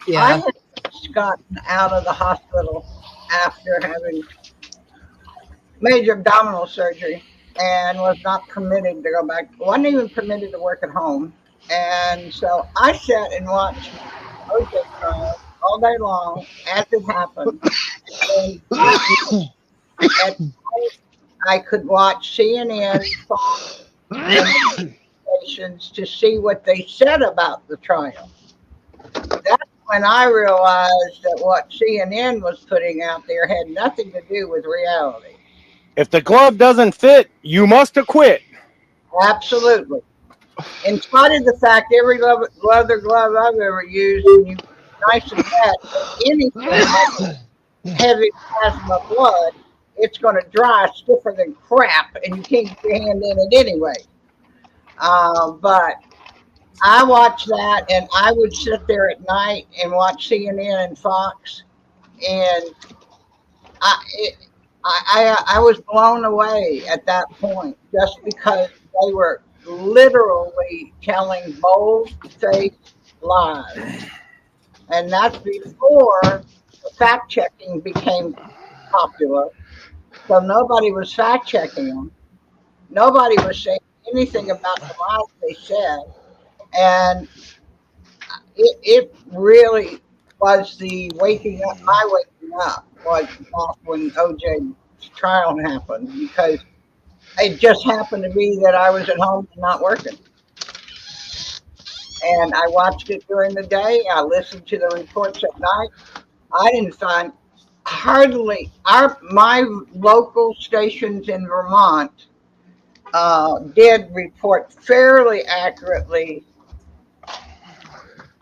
I Yeah. had just gotten out of the hospital after having major abdominal surgery and was not permitted to go back. Wasn't even permitted to work at home. And so I sat and watched OJ trial all day long as it happened. And at night, I could watch CNN, Fox, and stations to see what they said about the trial. That's when I realized that what CNN was putting out there had nothing to do with reality. If the glove doesn't fit, you must acquit. Absolutely. In spite of the fact every leather glove I've ever used, when you nice and wet, anything like heavy plasma blood, it's going to dry stiffer than crap, and you can't get your hand in it anyway. But I watched that, and I would sit there at night and watch CNN and Fox, and I was blown away at that point, just because they were literally telling bold-faced lies. And that's before fact checking became popular. So nobody was fact checking them. Nobody was saying anything about the lies they said. And it really was the waking up, my waking up was back when OJ's trial happened, because it just happened to be that I was at home and not working. And I watched it during the day. I listened to the reports at night. I didn't find hardly my local stations in Vermont did report fairly accurately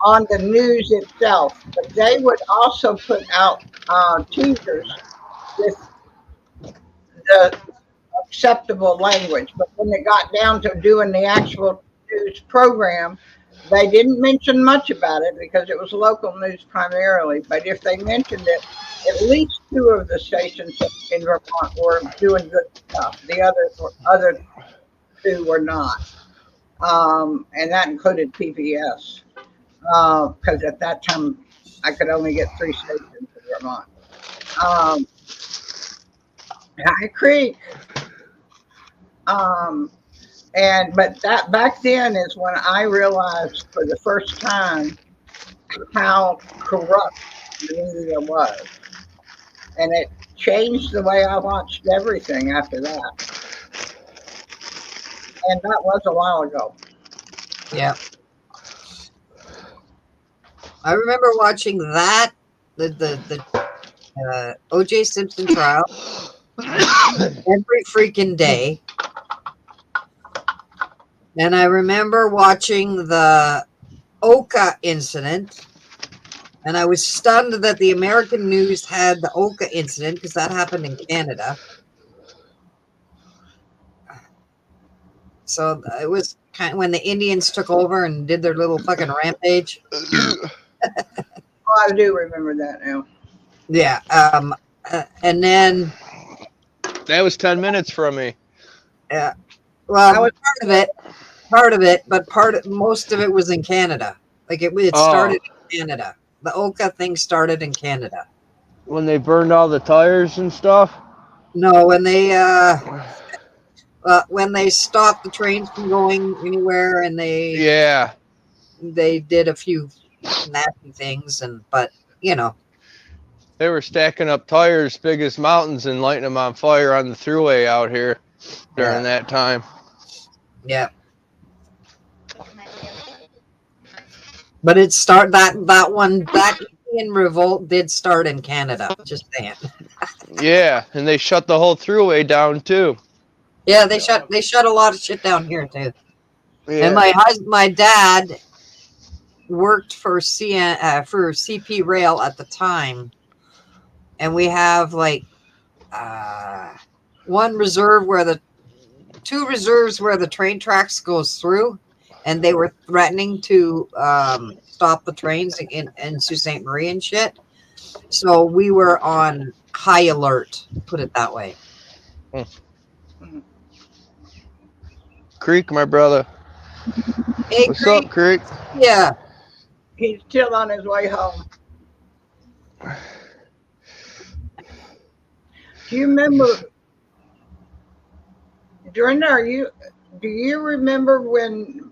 on the news itself, but they would also put out teasers with the acceptable language. But when it got down to doing the actual news program, They didn't mention much about it because it was local news primarily. But if they mentioned it, at least 2 of the stations in Vermont were doing good stuff. The other 2 were not, and that included PBS because at that time I could only get 3 stations in Vermont. High Creek. But that back then is when I realized for the first time how corrupt the media was, and it changed the way I watched everything after that. And that was a while ago. Yeah. I remember watching that, the O.J. Simpson trial every freaking day. And I remember watching the Oka incident, and I was stunned that the American news had the Oka incident because that happened in Canada. So it was kind of when the Indians took over and did their little fucking rampage. Oh, I do remember that now. Yeah. And then That was 10 minutes from me. well, part of it, but most of it was in Canada. Like it started in Canada. The Oka thing started in Canada. When they burned all the tires and stuff? No, when they stopped the trains from going anywhere, and they did a few nasty things, but you know, they were stacking up tires big as mountains and lighting them on fire on the throughway out here during that time. Yeah. But it that Indian revolt did start in Canada. Just saying. Yeah, and they shut the whole throughway down too. Yeah, they shut a lot of shit down here too. Yeah. And my dad worked for CP Rail at the time, and we have like two reserves where the train tracks goes through, and they were threatening to stop the trains in Sault Ste. Marie and shit. So we were on high alert, put it that way. Creek, my brother. Hey, What's up, Creek? Yeah. He's still on his way home. Do you remember, Dorinda, do you remember when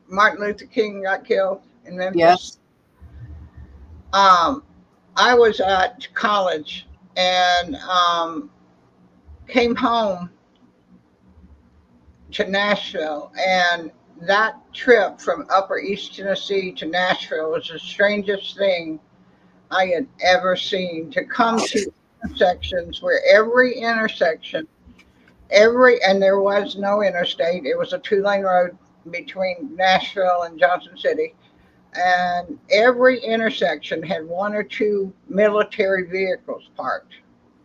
Martin Luther King got killed in Memphis? Yes. I was at college and came home to Nashville, and that trip from Upper East Tennessee to Nashville was the strangest thing I had ever seen. To come to intersections where every intersection, and there was no interstate, it was a 2-lane road between Nashville and Johnson City, and every intersection had 1 or 2 military vehicles parked.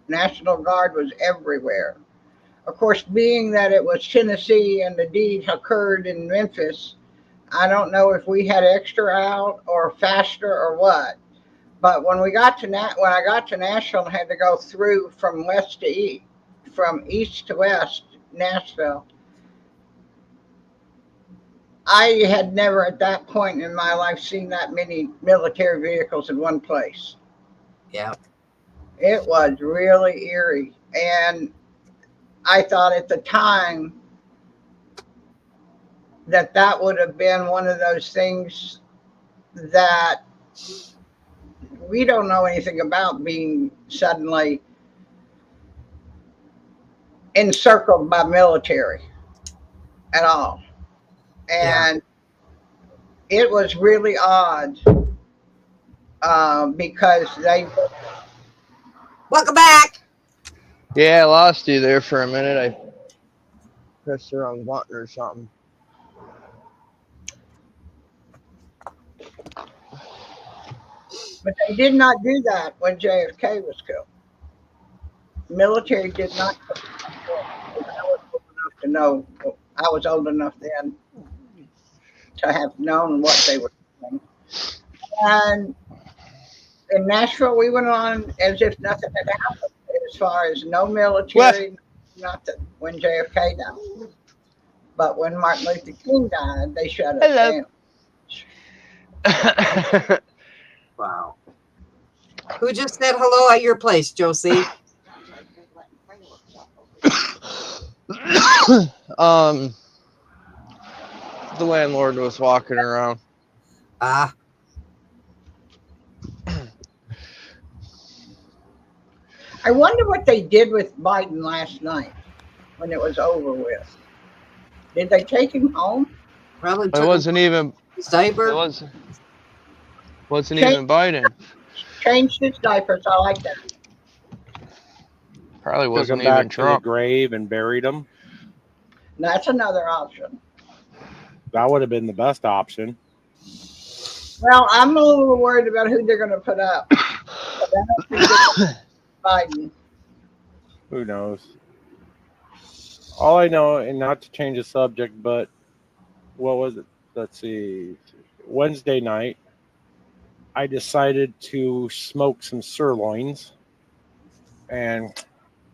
National Guard was everywhere. Of course, being that it was Tennessee and the deed occurred in Memphis, I don't know if we had extra out or faster or what. But when I got to Nashville and had to go through from west to east, from east to west, Nashville, I had never at that point in my life seen that many military vehicles in one place. Yeah. It was really eerie. And I thought at the time that would have been one of those things that we don't know anything about, being suddenly encircled by military at all. And it was really odd because they... Welcome back. Yeah, I lost you there for a minute. I pressed the wrong button or something. But they did not do that when JFK was killed. The military did not. I was old enough to know. I was old enough then to have known what they were doing. And in Nashville, we went on as if nothing had happened, as far as no military, nothing, when JFK died. But when Martin Luther King died, they shut us Hello. down. Wow. Who just said hello at your place, Josie? The landlord was walking around. Ah, I wonder what they did with Biden last night when it was over with. Did they take him home? probably It took wasn't even. his diaper. It wasn't even Biden. Changed his diapers. I like that. Probably Took him wasn't back even to Trump. the grave and buried him. That's another option. That would have been the best option. Well, I'm a little worried about who they're going to put up. But I don't think it's Biden. Who knows? All I know, and not to change the subject, but what was it? Let's see. Wednesday night, I decided to smoke some sirloins. And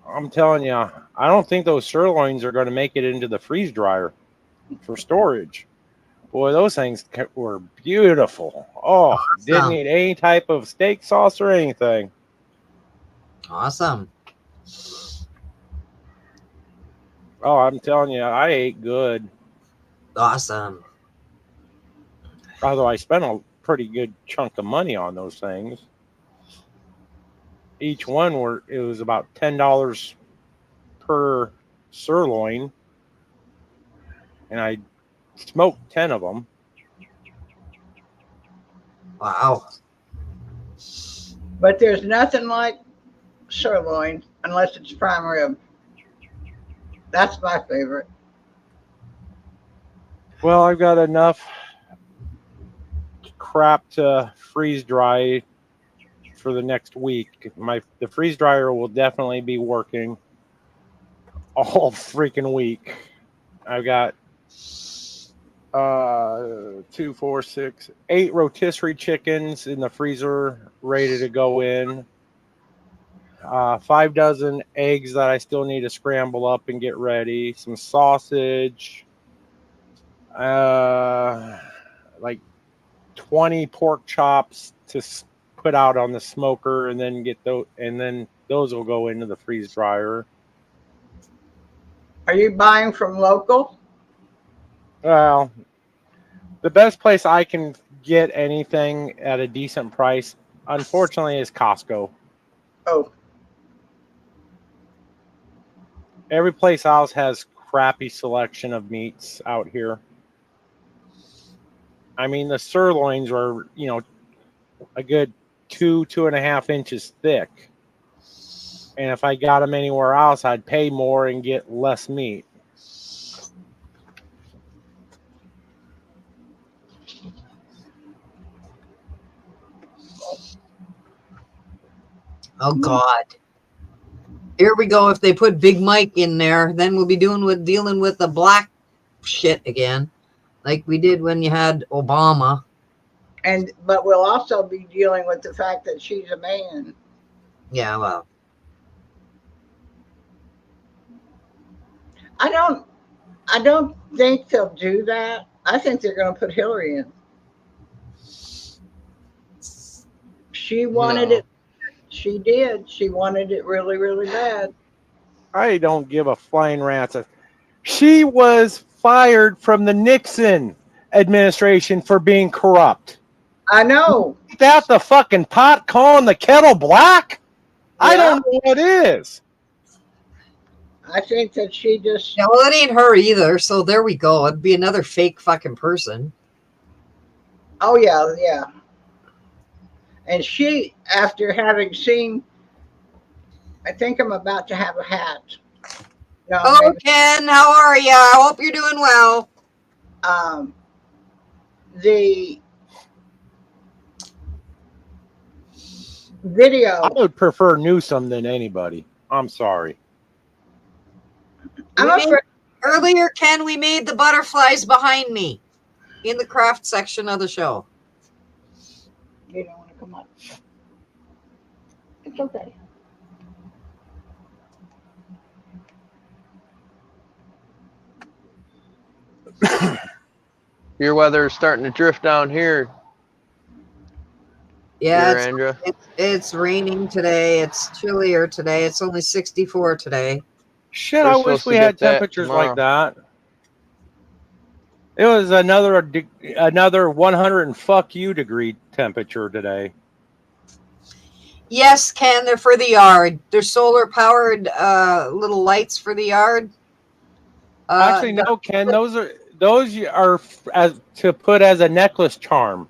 I'm telling you, I don't think those sirloins are going to make it into the freeze dryer for storage. Boy, those things were beautiful. Oh, didn't Awesome. need any type of steak sauce or anything. Awesome. Oh, I'm telling you, I ate good. Awesome. Although I spent a pretty good chunk of money on those things. Each one it was about $10 per sirloin, and I smoked 10 of them. Wow. But there's nothing like sirloin unless it's prime rib. That's my favorite. Well, I've got enough crap to freeze dry for the next week. The freeze dryer will definitely be working all freaking week. I've got 2, 4, 6, 8 rotisserie chickens in the freezer ready to go in. 5 dozen eggs that I still need to scramble up and get ready. Some sausage. Like 20 pork chops to put out on the smoker, and then those will go into the freeze dryer. Are you buying from local? Well, the best place I can get anything at a decent price, unfortunately, is Costco. Oh, Every place else has crappy selection of meats out here. I mean, the sirloins are, a good 2.5 inches thick. And if I got them anywhere else, I'd pay more and get less meat. Oh God. Here we go. If they put Big Mike in there, then we'll be dealing with the black shit again, like we did when you had Obama. but we'll also be dealing with the fact that she's a man. Yeah, well, I don't think they'll do that. I think they're going to put Hillary in. She wanted it. She did. She wanted it really, really bad. I don't give a flying rat's. She was fired from the Nixon administration for being corrupt. I know. Is that the fucking pot calling the kettle black? I Yeah. don't know what is. I think that she just. yeah, well, it ain't her either. So there we go. It'd be another fake fucking person. Oh yeah, yeah. And she, after having seen, I think I'm about to have a hat. No, Hello, Ken. How are you? I hope you're doing well. the video. I would prefer Newsom than anybody. I'm sorry. I'm We made- afraid. Earlier, Ken, we made the butterflies behind me. in the craft section of the show. You don't want to come up. It's okay. Your weather is starting to drift down here, Yeah, dear Andrea. it's raining today. It's chillier today. It's only 64 today. Shit, We're I wish supposed we to had get that temperatures like tomorrow. that. It was another 100 and fuck you degree temperature today. Yes, Ken, they're for the yard. They're solar powered little lights for the yard. Actually, no, Ken. Those are as to put as a necklace charm.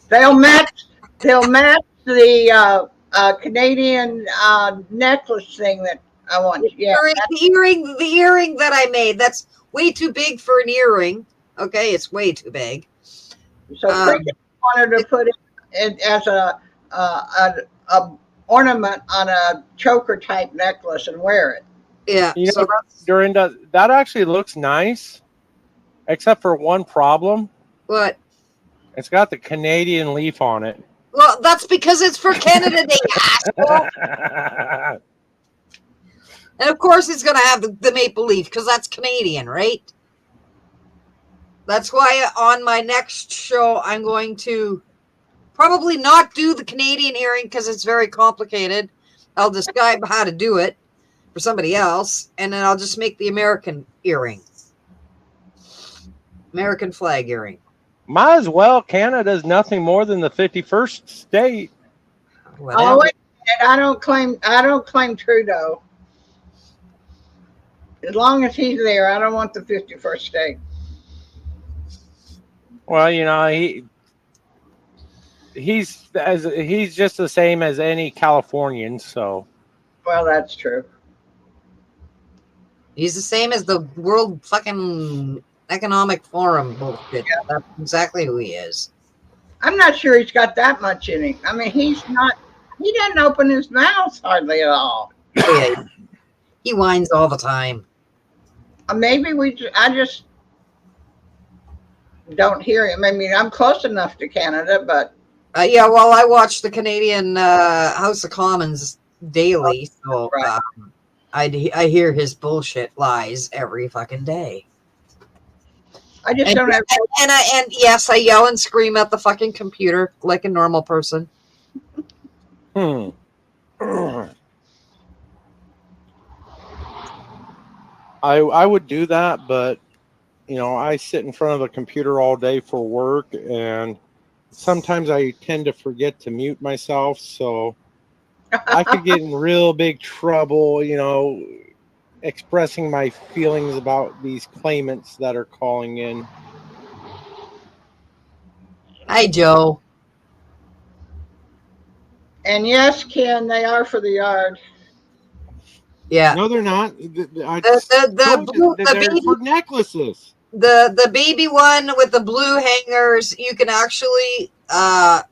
They'll match the Canadian necklace thing that I want. Yeah, the earring that I made. That's way too big for an earring. Okay, it's way too big. so Cricket wanted to put it as a ornament on a choker type necklace and wear it. Yeah, You so know, Dorinda, that actually looks nice, except for one problem. what? It's got the Canadian leaf on it. Well, that's because it's for Canada Day, asshole. And of course, it's going to have the maple leaf because that's Canadian, right? That's why on my next show, I'm going to probably not do the Canadian earring because it's very complicated. I'll describe how to do it for somebody else, and then I'll just make the American earring. American flag earring. Might as well. Canada's nothing more than the 51st state. Whatever. Oh, wait a minute. I don't claim Trudeau. As long as he's there, I don't want the 51st state. Well, you know, he's just the same as any Californian. So, Well, that's true. He's the same as the World fucking Economic Forum bullshit. Yeah. That's exactly who he is. I'm not sure he's got that much in him. I mean, he doesn't open his mouth hardly at all. Oh, yeah. He whines all the time. Maybe I just don't hear him. I mean, I'm close enough to Canada, but Yeah, well, I watch the Canadian House of Commons daily, so Right. I hear his bullshit lies every fucking day. I just And, don't have. and yes, I yell and scream at the fucking computer like a normal person. I would do that, but you know, I sit in front of a computer all day for work, and sometimes I tend to forget to mute myself, so I could get in real big trouble, you know, expressing my feelings about these claimants that are calling in. Hi, Joe. And yes, Ken, they are for the yard. Yeah. No, they're not. The They're baby, for necklaces. the baby one with the blue hangers, you can actually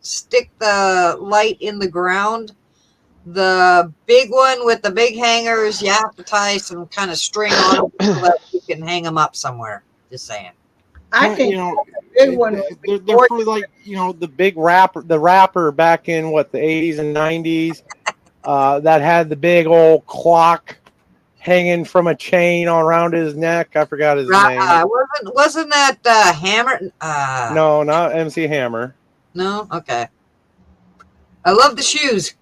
stick the light in the ground. The big one with the big hangers, you have to tie some kind of string on it so that you can hang them up somewhere. Just saying. I think you know, the big one would be they're for, like, you know, the big rapper back in what, the 80s and 90s, that had the big old clock hanging from a chain around his neck. I forgot his name. Wasn't that Hammer? No, not MC Hammer. No? Okay. I love the shoes,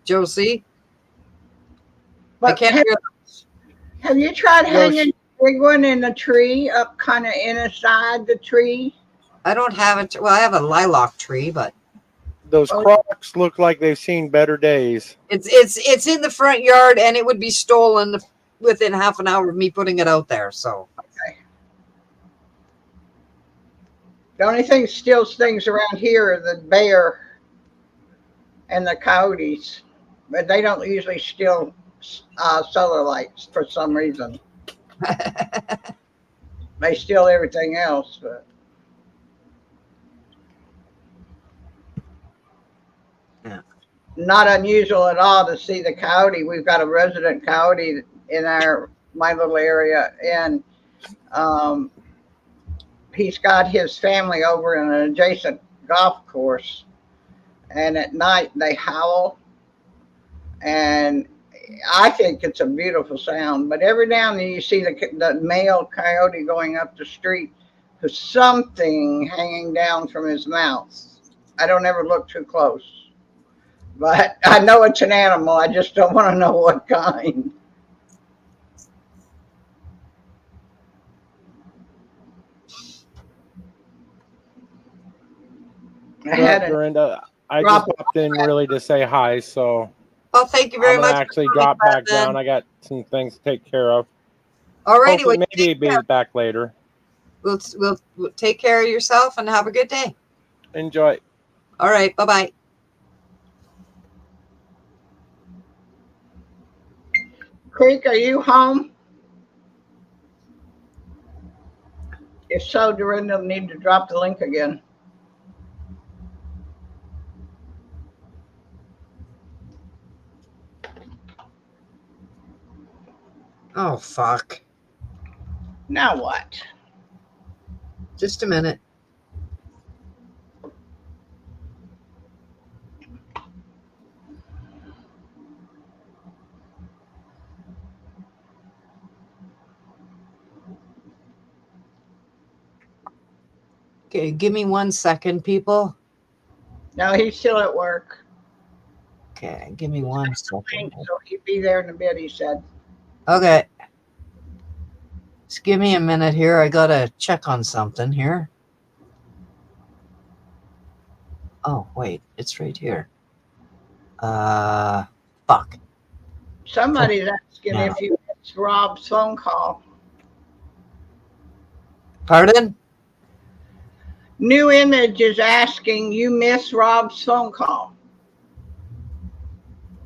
Josie. I But can't hear have you tried Well, hanging the big one in a tree, up kind of inside the tree? I don't have it. Well, I have a lilac tree, but Those Oh. Crocs look like they've seen better days. it's in the front yard, and it would be stolen within half an hour of me putting it out there. So The only thing that steals things around here are the bear and the coyotes, but they don't usually steal solar lights for some reason. They steal everything else, but Yeah. Not unusual at all to see the coyote. We've got a resident coyote in my little area, and He's got his family over in an adjacent golf course, and at night they howl, and I think it's a beautiful sound. But every now and then you see the male coyote going up the street with something hanging down from his mouth. I don't ever look too close, but I know it's an animal. I just don't want to know what kind. I had a Dorinda, I drop- just popped in really to say hi, so Well, thank you very I'm much. gonna actually for drop coming back then. down. I got some things to take care of. Alrighty, Hopefully, well, maybe take be care. back later. We'll take care of yourself and have a good day. Enjoy. All right, bye-bye. Creek, are you home? If so, Dorinda will need to drop the link again. Oh, fuck. Now what? Just a minute. Okay, give me 1 second, people. No, he's still at work. Okay, give me 1 second. So he'll be there in a bit, he said. Okay. Just give me a minute here. I gotta check on something here. Oh, wait, it's right here. Fuck. Somebody's asking Yeah. if you missed Rob's phone call. Pardon? New Image is asking you miss Rob's phone call.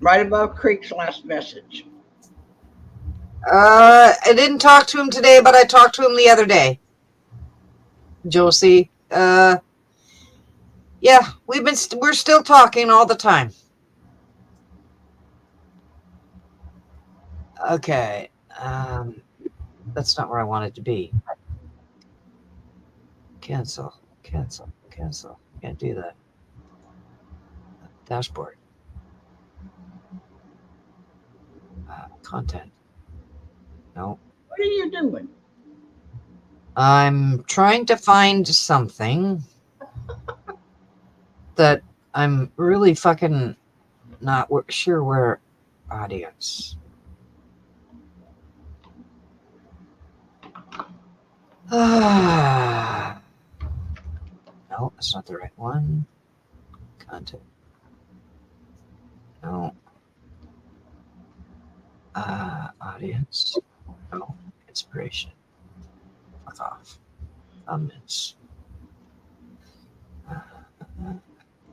Right above Creek's last message. I didn't talk to him today, but I talked to him the other day. Josie. Yeah, we're still talking all the time. Okay. That's not where I wanted to be. Cancel. Can't do that. Dashboard. Content. No. What are you doing? I'm trying to find something that I'm really fucking not sure where. Audience. No, that's not the right one. Content. No. Audience. No. Inspiration. Fuck off. Comments.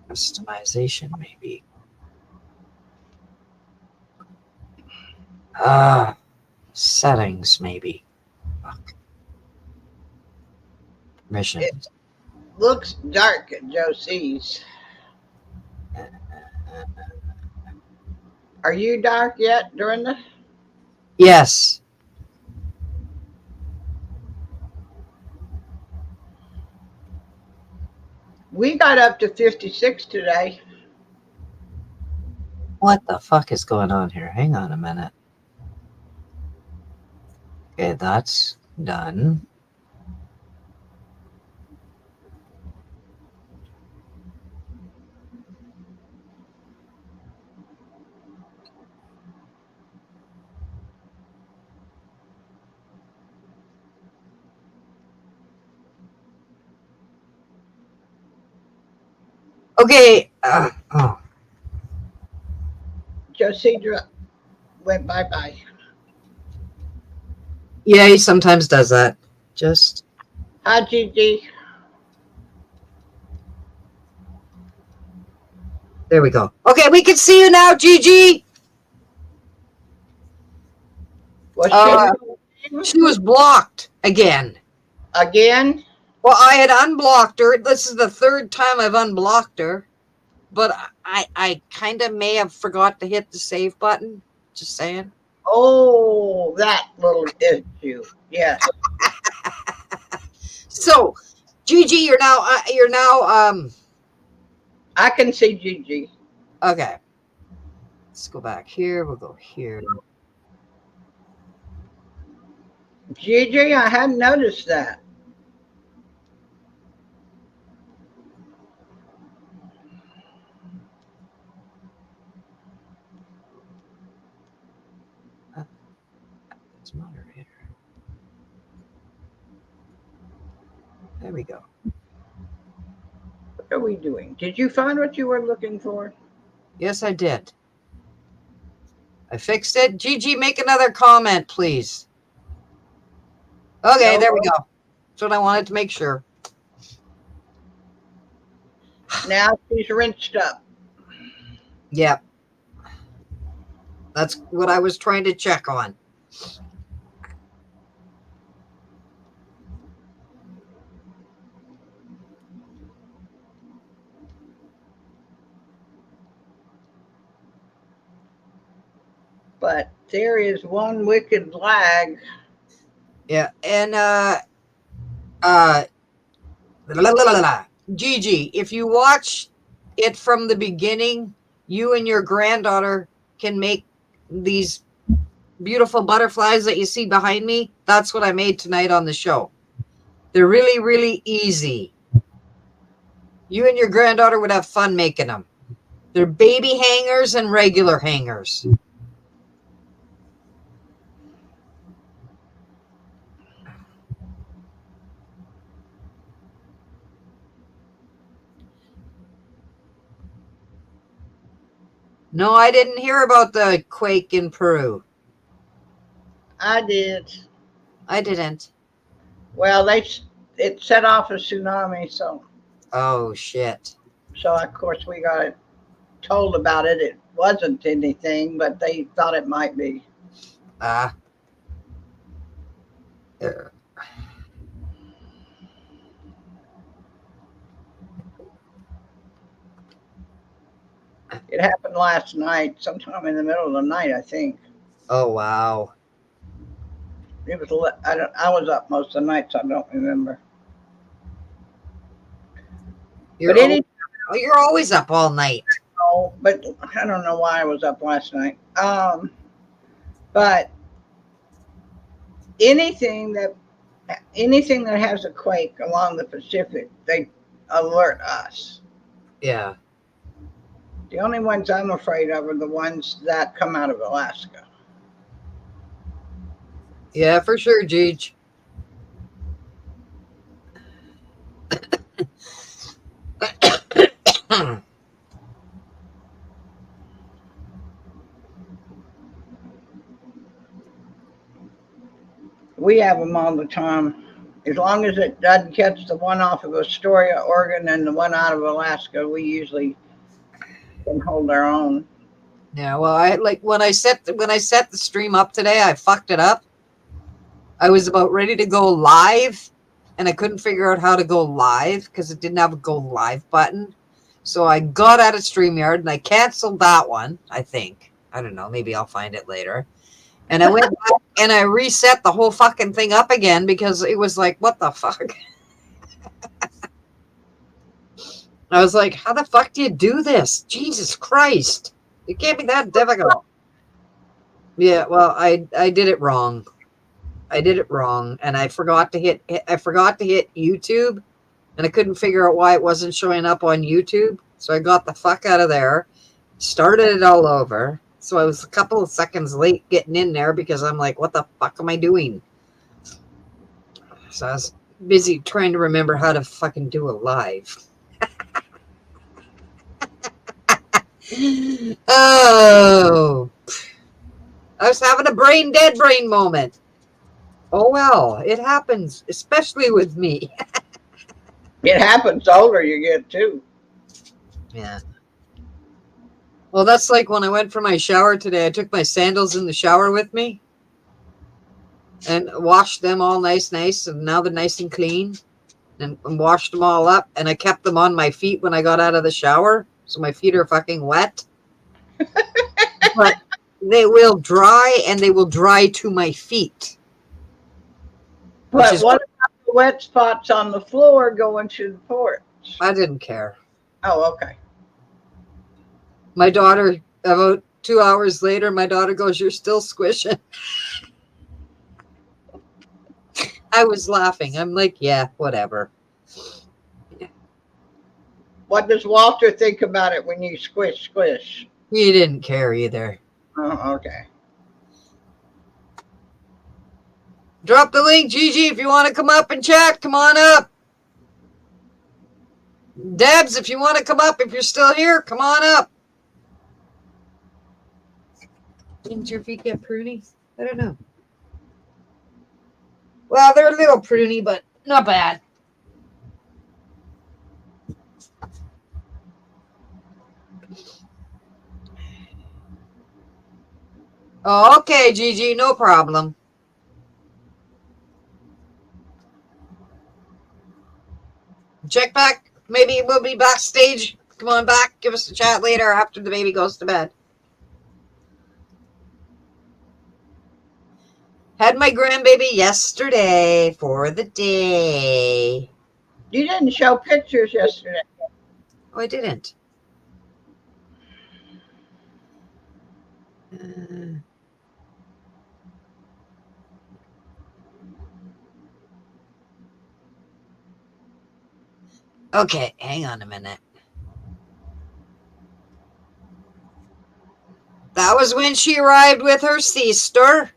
Customization, maybe. Settings, maybe. Fuck. Permissions. Looks dark at Josie's. Are you dark yet, Dorinda? Yes. We got up to 56 today. What the fuck is going on here? Hang on a minute. Okay, that's done. Okay. Josie went bye-bye. Yeah, he sometimes does that. Just. Hi, Gigi. There we go. Okay, we can see you now, Gigi. Was She was blocked again. again? Well, I had unblocked her. This is the third time I've unblocked her. But I kind of may have forgot to hit the save button. Just saying. Oh, that little issue. Yes. So, Gigi, you're now I can see Gigi. okay. Let's go back here. We'll go here. Gigi, I hadn't noticed that. It's moderator. There we go. What are we doing? Did you find what you were looking for? Yes, I did. I fixed it. Gigi, make another comment, please. Okay, No. there we go. That's what I wanted to make sure. Now she's rinsed up. Yep. That's what I was trying to check on. But there is one wicked lag. Yeah, and Gigi, if you watch it from the beginning, you and your granddaughter can make these beautiful butterflies that you see behind me. That's what I made tonight on the show. They're really, really easy. You and your granddaughter would have fun making them. They're baby hangers and regular hangers. No, I didn't hear about the quake in Peru. I did. I didn't. Well, it set off a tsunami, so Oh, shit. of course we got told about it. It wasn't anything, but they thought it might be. Ah. It happened last night, sometime in the middle of the night, I think. Oh, wow. It was. I was up most of the night, so I don't remember. You're, But any you're always up all night. know, but I don't know why I was up last night. But anything that has a quake along the Pacific, they alert us. Yeah. The only ones I'm afraid of are the ones that come out of Alaska. Yeah, for sure, Gigi. We have them all the time. As long as it doesn't catch the one off of Astoria, Oregon, and the one out of Alaska, we usually can hold our own. Yeah, well, I like when I set the stream up today, I fucked it up. I was about ready to go live, and I couldn't figure out how to go live because it didn't have a go live button. So I got out of StreamYard and I canceled that one. I think, I don't know, maybe I'll find it later. And I went back and I reset the whole fucking thing up again because it was like, what the fuck? I was like, how the fuck do you do this? Jesus Christ. It can't be that difficult. Yeah, well, I did it wrong. I did it wrong, and I forgot to hit YouTube, and I couldn't figure out why it wasn't showing up on YouTube. So I got the fuck out of there, started it all over. So I was a couple of seconds late getting in there because I'm like, what the fuck am I doing? So I was busy trying to remember how to fucking do a live. Oh, I was having a brain dead brain moment. Oh well, it happens, especially with me. It happens the older you get too. Yeah. Well, that's like when I went for my shower today. I took my sandals in the shower with me and washed them all nice, and now they're nice and clean, and washed them all up, and I kept them on my feet when I got out of the shower, so my feet are fucking wet. But they will dry, and they will dry to my feet. Which But is what about the wet spots on the floor going to the porch? I didn't care. Oh, okay. My daughter, about 2 hours later, my daughter goes, "You're still squishing." I was laughing. I'm like, yeah, whatever. What does Walter think about it when you squish? He didn't care either. Oh, okay. Drop the link, Gigi, if you want to come up and chat. Come on up. Debs, if you want to come up, if you're still here, come on up. Didn't your feet get pruny? I don't know. Well, they're a little pruny, but not bad. Oh, okay, Gigi, no problem. Check back. Maybe we'll be backstage. Come on back. Give us a chat later after the baby goes to bed. Had my grandbaby yesterday for the day. You didn't show pictures yesterday. Oh, I didn't. Okay, hang on a minute. That was when she arrived with her sister.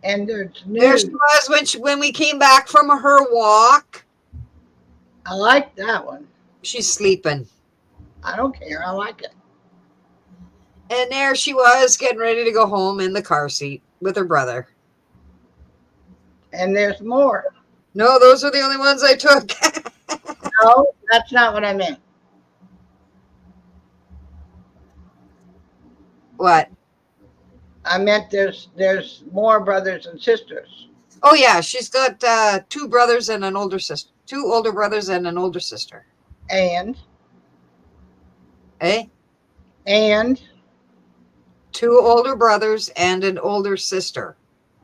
And there's There she news. was when we came back from her walk. I like that one. She's sleeping. I don't care. I like it. And there she was getting ready to go home in the car seat with her brother. And there's more. No, those are the only ones I took. No, that's not what I meant. What? I meant there's more brothers and sisters. Oh, yeah, she's got 2 brothers and an older sister. 2 older brothers and an older sister. And Eh? 2 older brothers and an older sister.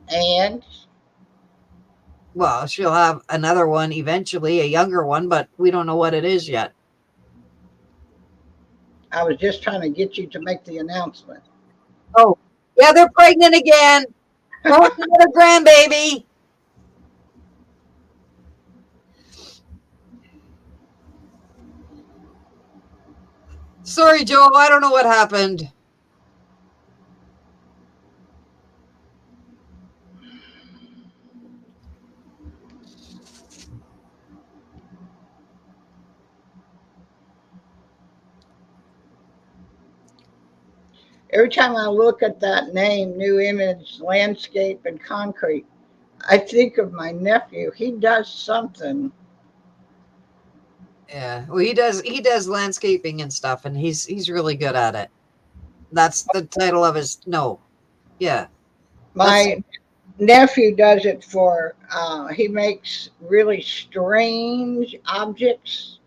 And Well, she'll have another one eventually, a younger one, but we don't know what it is yet. I was just trying to get you to make the announcement. Oh, yeah, they're pregnant again. Oh, another grandbaby. Sorry, Joe. I don't know what happened. Every time I look at that name, New Image Landscape and Concrete, I think of my nephew. He does something. Yeah, well, he does landscaping and stuff, and he's really good at it. That's the title of his. No, yeah. My nephew does it for, he makes really strange objects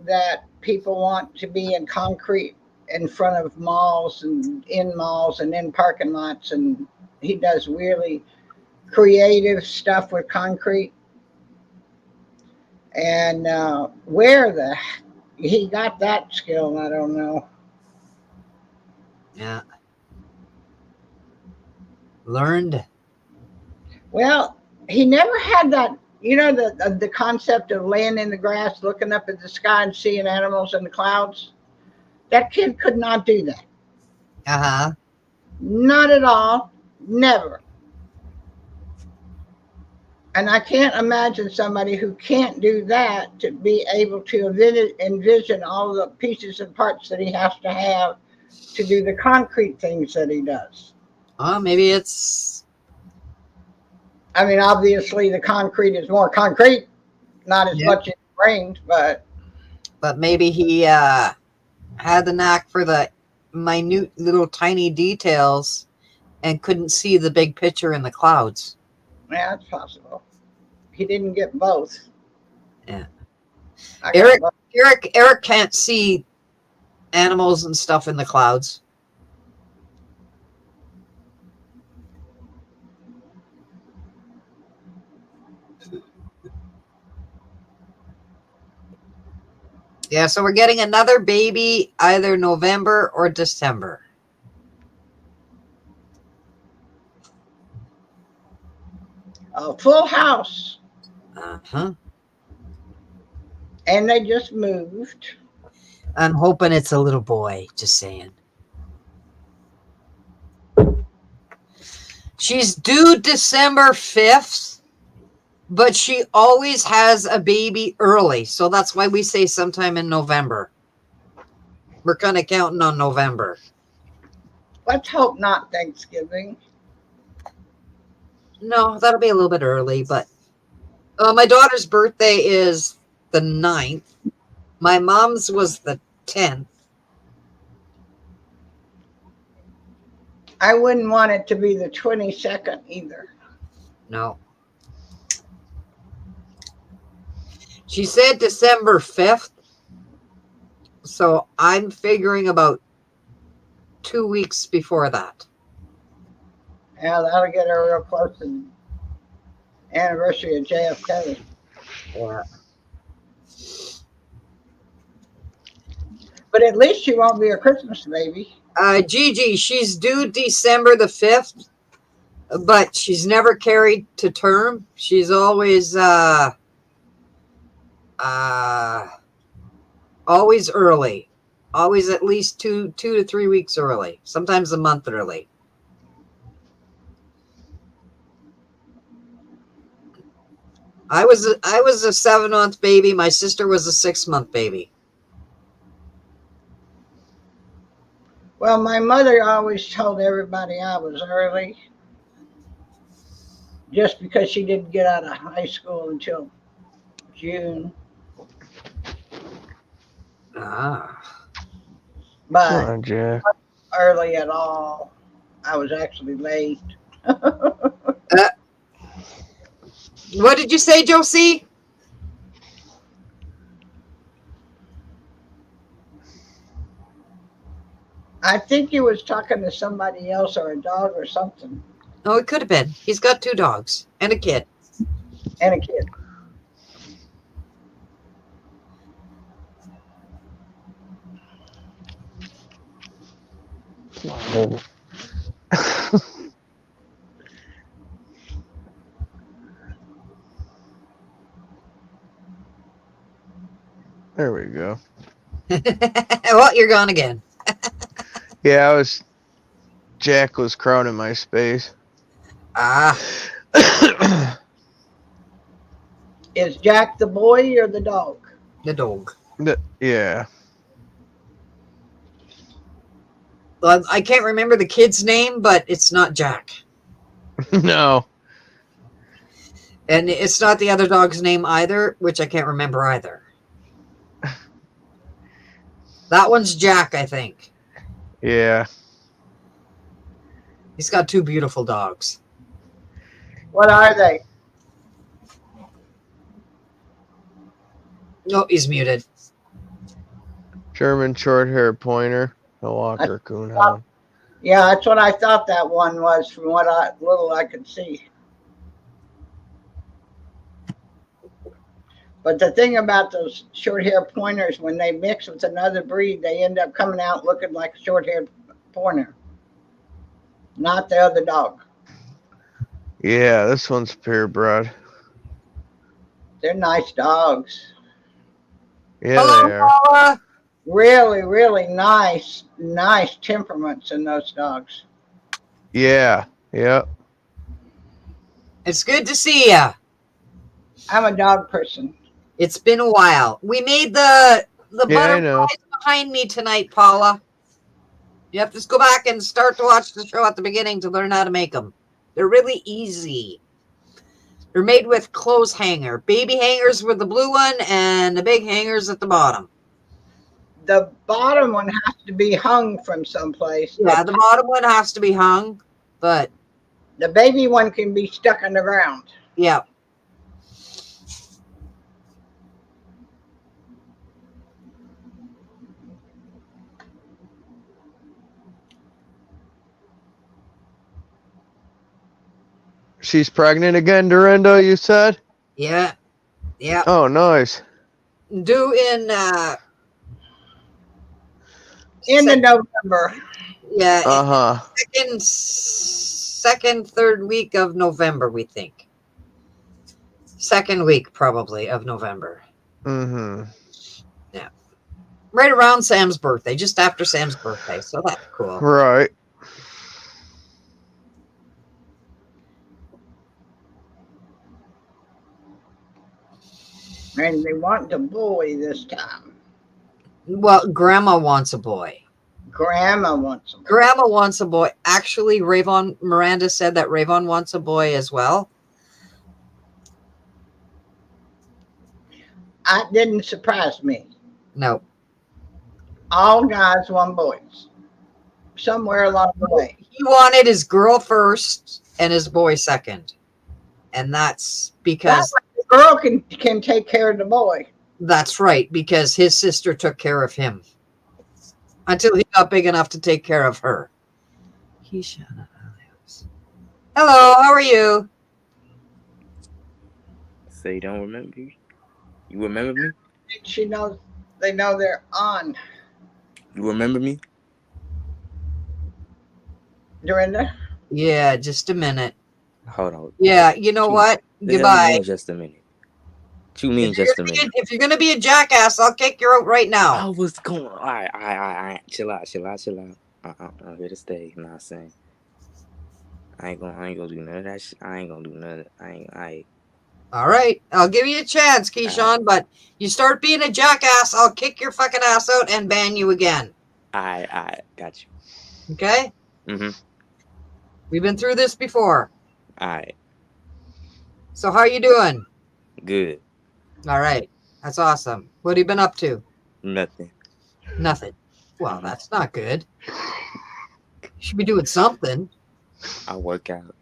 that people want to be in concrete in front of malls and in parking lots. And he does really creative stuff with concrete. And where he got that skill, I don't know. Yeah. Learned. Well, he never had that, the concept of laying in the grass, looking up at the sky and seeing animals in the clouds. That kid could not do that. Uh-huh. Not at all. Never. And I can't imagine somebody who can't do that to be able to envision all the pieces and parts that he has to have to do the concrete things that he does. Oh, maybe it's... I mean, obviously the concrete is more concrete, not as much as brains, but maybe he had the knack for the minute little tiny details and couldn't see the big picture in the clouds. yeah, it's possible. He didn't get both. Yeah. I got Eric, about- Eric can't see animals and stuff in the clouds. Yeah, so we're getting another baby either November or December. a full house, Uh-huh. and they just moved. I'm hoping it's a little boy, just saying. She's due December 5th, but she always has a baby early. So that's why we say sometime in November. We're kind of counting on November. Let's hope not Thanksgiving. No, that'll be a little bit early, but my daughter's birthday is the 9th. My mom's was the 10th. I wouldn't want it to be the 22nd either. No. She said December 5th. So I'm figuring about 2 weeks before that. Yeah, that'll get her real close to the anniversary of JFK. Yeah. But at least she won't be a Christmas baby. Gigi, she's due December the 5th, but she's never carried to term. She's always always early. Always at least 2 to 3 weeks early, sometimes a month early. I was a 7-month baby. My sister was a 6-month baby. Well, my mother always told everybody I was early just because she didn't get out of high school until June. Ah. But Come on, Jack. early at all. I was actually late. What did you say, Josie? I think he was talking to somebody else or a dog or something, Oh, it could have been. He's got 2 dogs and a kid. and a kid. There we go. Well, you're gone again. Yeah, Jack was crowding my space. Ah, Is Jack the boy or the dog? the dog. Yeah. Well, I can't remember the kid's name, but it's not Jack. No. And it's not the other dog's name either, which I can't remember either. That one's Jack, I think. Yeah. He's got 2 beautiful dogs. What are they? Oh, he's muted. German short-haired pointer, a Walker Coonhound. Yeah, that's what I thought that one was from what little I could see. But the thing about those short-haired pointers, when they mix with another breed, they end up coming out looking like a short-haired pointer, not the other dog. Yeah, this one's purebred. They're nice dogs. Yeah, Hello, they are. Paula. Really, really nice temperaments in those dogs. Yeah. Yep. It's good to see ya. I'm a dog person. It's been a while. We made the Yeah, I know. butterflies behind me tonight, Paula. You have to go back and start to watch the show at the beginning to learn how to make them. They're really easy. They're made with clothes hanger. Baby hangers with the blue one and the big hangers at the bottom. The bottom one has to be hung from someplace. Yeah, the bottom one has to be hung, but The baby one can be stuck in the ground. yeah. She's pregnant again, Dorinda, you said? Yeah. Yeah. Oh, nice. Due in In the November. yeah, Uh-huh. second, third week of November, we think. Second week, probably, of November. Mm-hmm. Right around Sam's birthday, just after Sam's birthday. So that's cool. Right. And they want a boy this time. Well, Grandma wants a boy. Grandma wants a boy. Grandma wants a boy. Actually, Miranda said that Rayvon wants a boy as well. That didn't surprise me. No. All guys want boys. Somewhere along the way. He wanted his girl first and his boy second. And that's because The girl can take care of the boy. that's right, because his sister took care of him until he got big enough to take care of her. Hello, how are you? So you don't remember me? You remember me? She knows. They know they're on. You remember me? Dorinda? Yeah, just a minute. Hold on. Yeah, you know what? The hell you Goodbye. mean just a minute. What you mean just a minute? If you're gonna be a jackass, I'll kick you out right I now. was going. All right. Chill out. I'm here to stay. You know what I'm saying? I ain't gonna do none of that shit. I ain't gonna do none of that. I All right, I'll give you a chance, Keyshawn, but you start being a jackass, I'll kick your fucking ass out and ban you again. got you. Okay? Mm-hmm. We've been through this before. All right. So how you doing? Good. All right, that's awesome. What have you been up to? Nothing. Nothing. Well, that's not good. You should be doing something. I work out.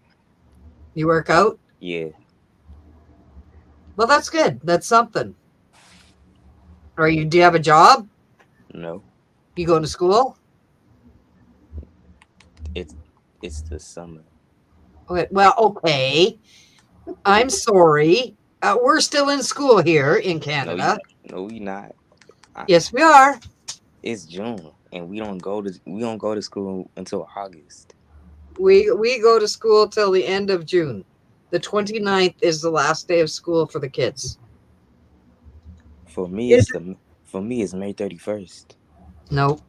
You work out? Yeah. Well, that's good. That's something. Do you have a job? No. You going to school? It's the summer. Okay. Well, okay. I'm sorry. We're still in school here in Canada. No, we not. Yes, we are. It's June, and we don't go to school until August. We go to school till the end of June. The 29th is the last day of school for the kids. For me, it's May 31st. No.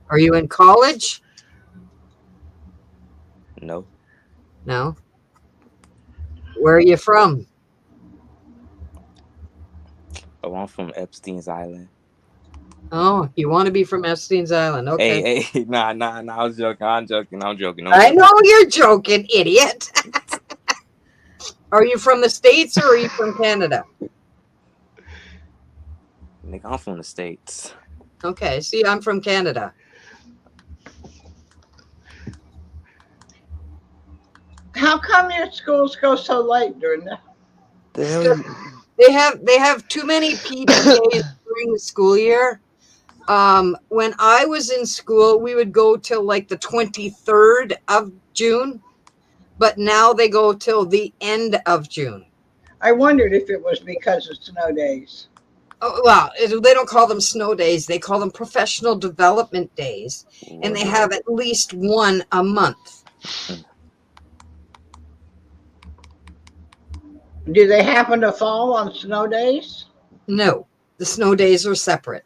Are you in college? No. No. Where are you from? Oh, I'm from Epstein's Island. Oh, you want to be from Epstein's Island. Okay. Hey, nah, I was joking. I'm joking. I know you're joking, idiot. Are you from the States or are you from Canada? Nigga, I'm from the States. Okay, see, I'm from Canada. How come your schools go so late, Dorinda? The hell They have too many PTAs during the school year. When I was in school, we would go till like the 23rd of June, but now they go till the end of June. I wondered if it was because of snow days. Oh, well, they don't call them snow days. They call them professional development days, and they have at least one a month. Do they happen to fall on snow days? No, the snow days are separate.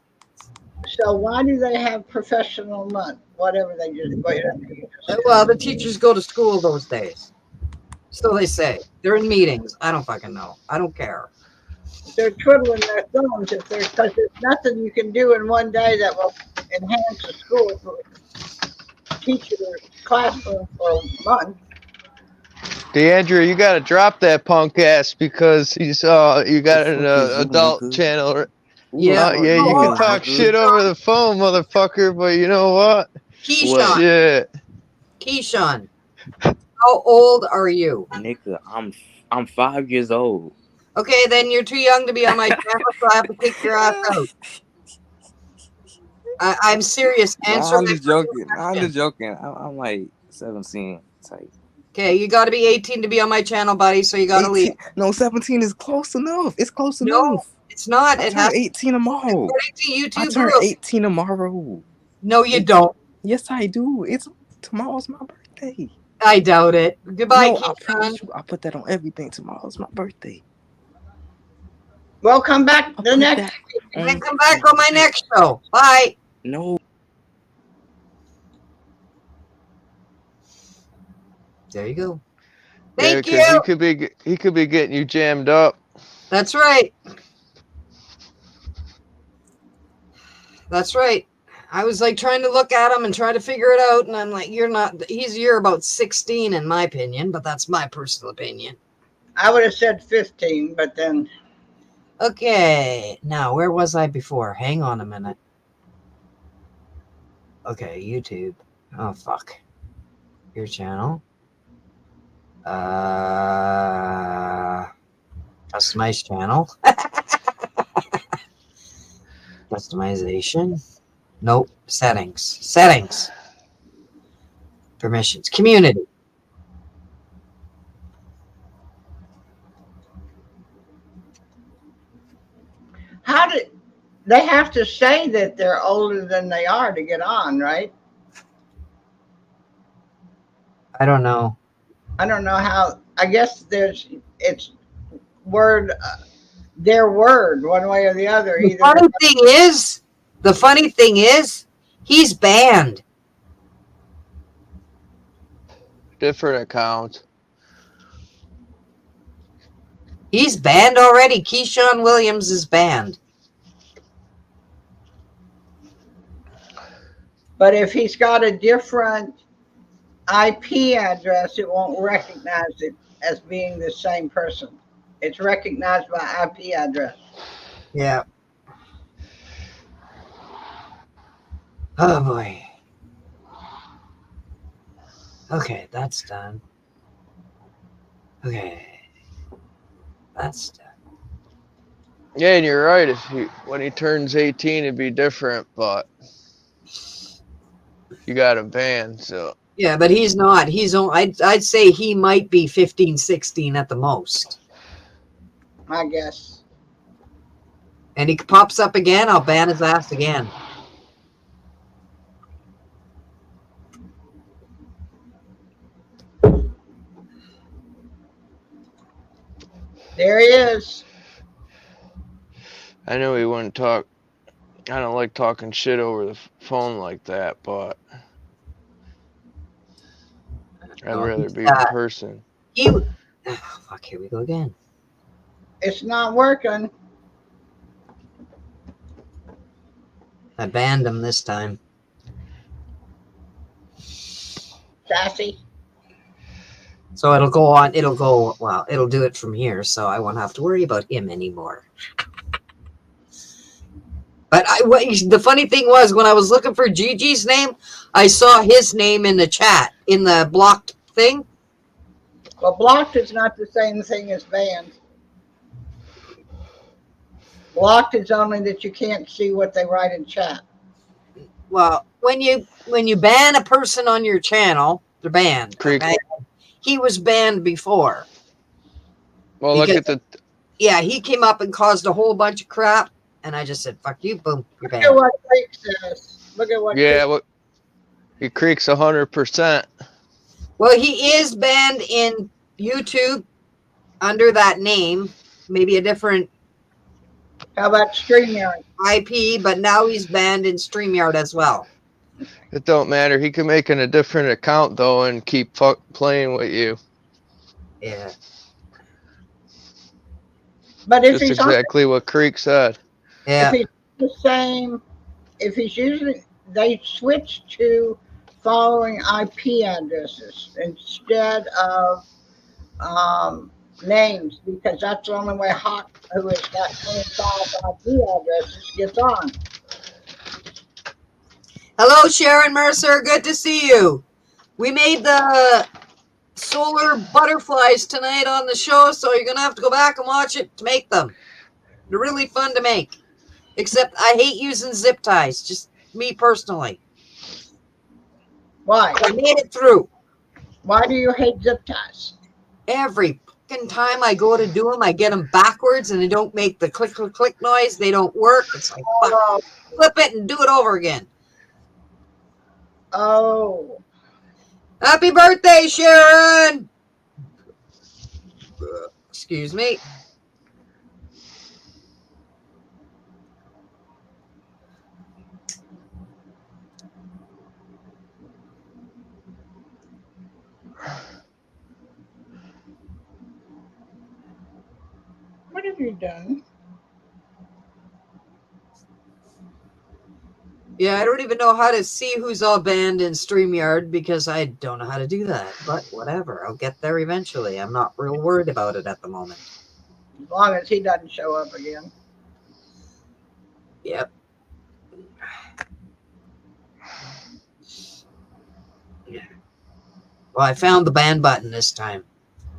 So why do they have professional month? Whatever they just wait. Well, the teachers go to school those days. So they say. They're in meetings. I don't fucking know. I don't care. They're twiddling their thumbs because there's nothing you can do in one day that will enhance the school for teach your classroom for a month. DeAndrea, you gotta drop that punk ass because he's you got an adult channel. Yeah, yeah, you can talk shit over the phone, motherfucker, but you know what? Keyshawn. Shit. Keyshawn, how old are you? Nigga, I'm 5 years old. Okay, then you're too young to be on my channel, so I have to kick your ass out. I'm serious. Answer I'm my just joking. question. I'm just joking. I'm like 17 type. Okay, you got to be 18 to be on my channel, buddy. So you got to leave. No, 17 is close enough. It's close No, enough. it's not. I It turn has 18 tomorrow. according to I YouTube turn rules. 18 tomorrow. No, you don't. Yes, I do. Tomorrow's my birthday. I doubt it. Goodbye, No, I Keyshawn. promise you. I put that on everything. Tomorrow's my birthday. Well, come back I the put next. that And then on come back on my next show. Bye. No. There you go. Yeah, Thank because you. he could be getting you jammed up. That's right. That's right. I was like trying to look at him and try to figure it out, and I'm like, you're about 16 in my opinion, but that's my personal opinion. I would have said 15, but then Okay, now where was I before? Hang on a minute. Okay, YouTube. Oh fuck. Your channel. Customize channel. Customization. Nope. Settings. Permissions. Community. how did they have to say that they're older than they are to get on, right? I don't know. I don't know how. I guess it's word, their word, one way or the other. The Either funny thing is, he's banned. Different account. He's banned already. Keyshawn Williams is banned. but if he's got a different IP address, it won't recognize it as being the same person. It's recognized by IP address. Yeah. Oh boy. Okay, that's done. Okay. That's done. Yeah, and you're right. When he turns 18, it'd be different, but you got him banned, so. Yeah, but he's not. I'd say he might be 15, 16 at the most. I guess. And he pops up again, I'll ban his ass again. There he is. I know he wouldn't talk. I don't like talking shit over the phone like that, but I'd rather be in person. Fuck, here we go again. It's not working. I banned him this time. Sassy. So it'll do it from here, so I won't have to worry about him anymore. But the funny thing was, when I was looking for Gigi's name, I saw his name in the chat, in the blocked thing. Well, blocked is not the same thing as banned. Blocked is only that you can't see what they write in chat. Well, when you ban a person on your channel, they're banned. Okay? He was banned before. Well, look at the. Yeah, he came up and caused a whole bunch of crap, and I just said, "Fuck you!" Boom, you're Look at banned. what Creek says. Look at what. Yeah, Creek. he creaks 100%. Well, he is banned in YouTube under that name, maybe a different How about StreamYard? IP, but now he's banned in StreamYard as well. It don't matter. He can make a different account though and keep playing with you. Yeah. But if Just he's exactly what Creek said. Yeah. if he's the same, if he's using, they switch to following IP addresses instead of names, because that's the only way Hawk, who has got 25 IP addresses, gets on. Hello, Sharon Mercer. Good to see you. We made the solar butterflies tonight on the show, so you're going to have to go back and watch it to make them. They're really fun to make. Except I hate using zip ties, just me personally. Why? I made it through. Why do you hate zip ties? Every fucking time I go to do them, I get them backwards and they don't make the click, click, click noise. They don't work. It's like, fuck, Oh, flip it and do it over again. oh, Happy birthday, Sharon! Excuse me. what have you done? Yeah, I don't even know how to see who's all banned in StreamYard because I don't know how to do that. But whatever, I'll get there eventually. I'm not real worried about it at the moment. As long as he doesn't show up again. Yep. Well, I found the ban button this time.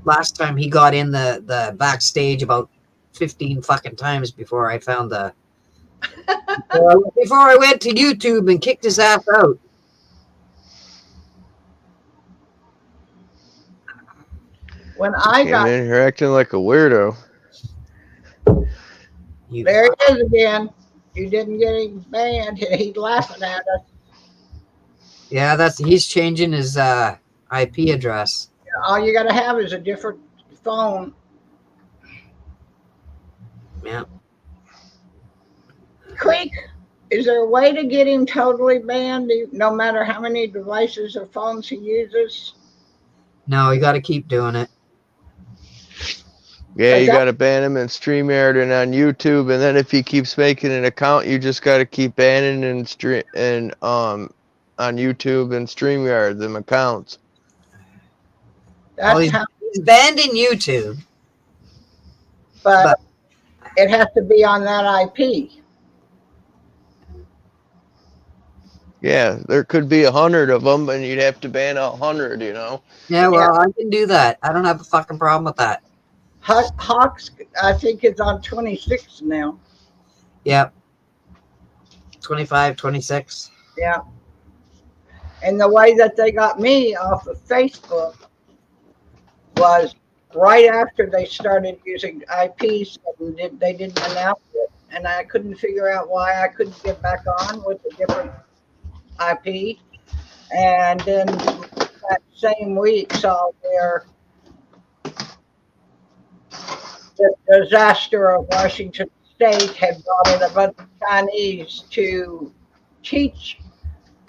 Last time he got in the backstage about 15 fucking times before I found the before I went to YouTube and kicked his ass out. When I Came got in here acting like a weirdo. You there, he is again. You didn't get him banned. He's laughing at us. Yeah, he's changing his IP address. All you got to have is a different phone. Yeah. Creek, is there a way to get him totally banned, no matter how many devices or phones he uses? No, you got to keep doing it. Yeah, you That- got to ban him in StreamYard and on YouTube, and then if he keeps making an account, you just got to keep banning and on YouTube and StreamYard them accounts. Well, That's how, he's banned in YouTube. but it has to be on that IP. Yeah, there could be 100 of them, and you'd have to ban 100. You know. Yeah, well, I can do that. I don't have a fucking problem with that. Hawks, I think, is on 26 now. Yep. 25, 26. Yeah. And the way that they got me off of Facebook was right after they started using IPs and they didn't announce it. And I couldn't figure out why I couldn't get back on with a different IP. And then that same week saw where the disaster of Washington State had brought in a bunch of Chinese to teach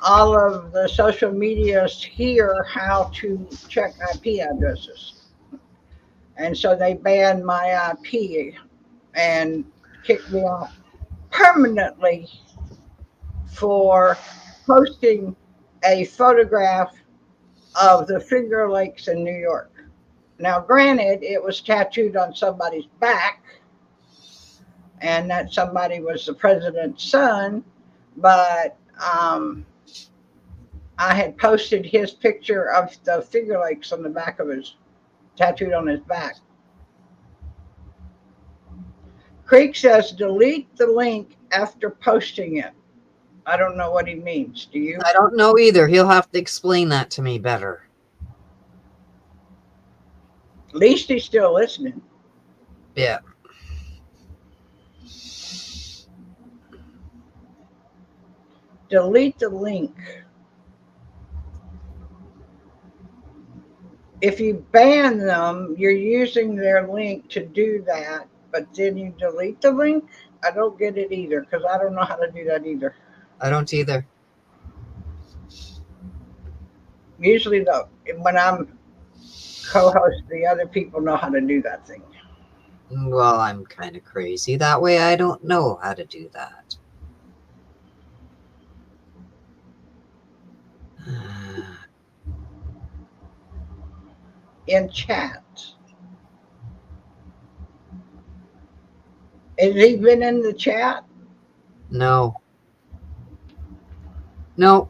all of the social medias here how to check IP addresses. And so they banned my IP and kicked me off permanently for posting a photograph of the Finger Lakes in New York. Now, granted, it was tattooed on somebody's back, and that somebody was the president's son, but I had posted his picture of the Finger Lakes on the back of his, tattooed on his back. Creek says delete the link after posting it. I don't know what he means. Do you? I don't know either. He'll have to explain that to me better. At least he's still listening. Yeah. Delete the link. If you ban them, you're using their link to do that, but then you delete the link? I don't get it either, because I don't know how to do that either. I don't either. Usually, though, when I'm co-host, the other people know how to do that thing. Well, I'm kind of crazy. That way I don't know how to do that. In chat. Has he been in the chat? No. No.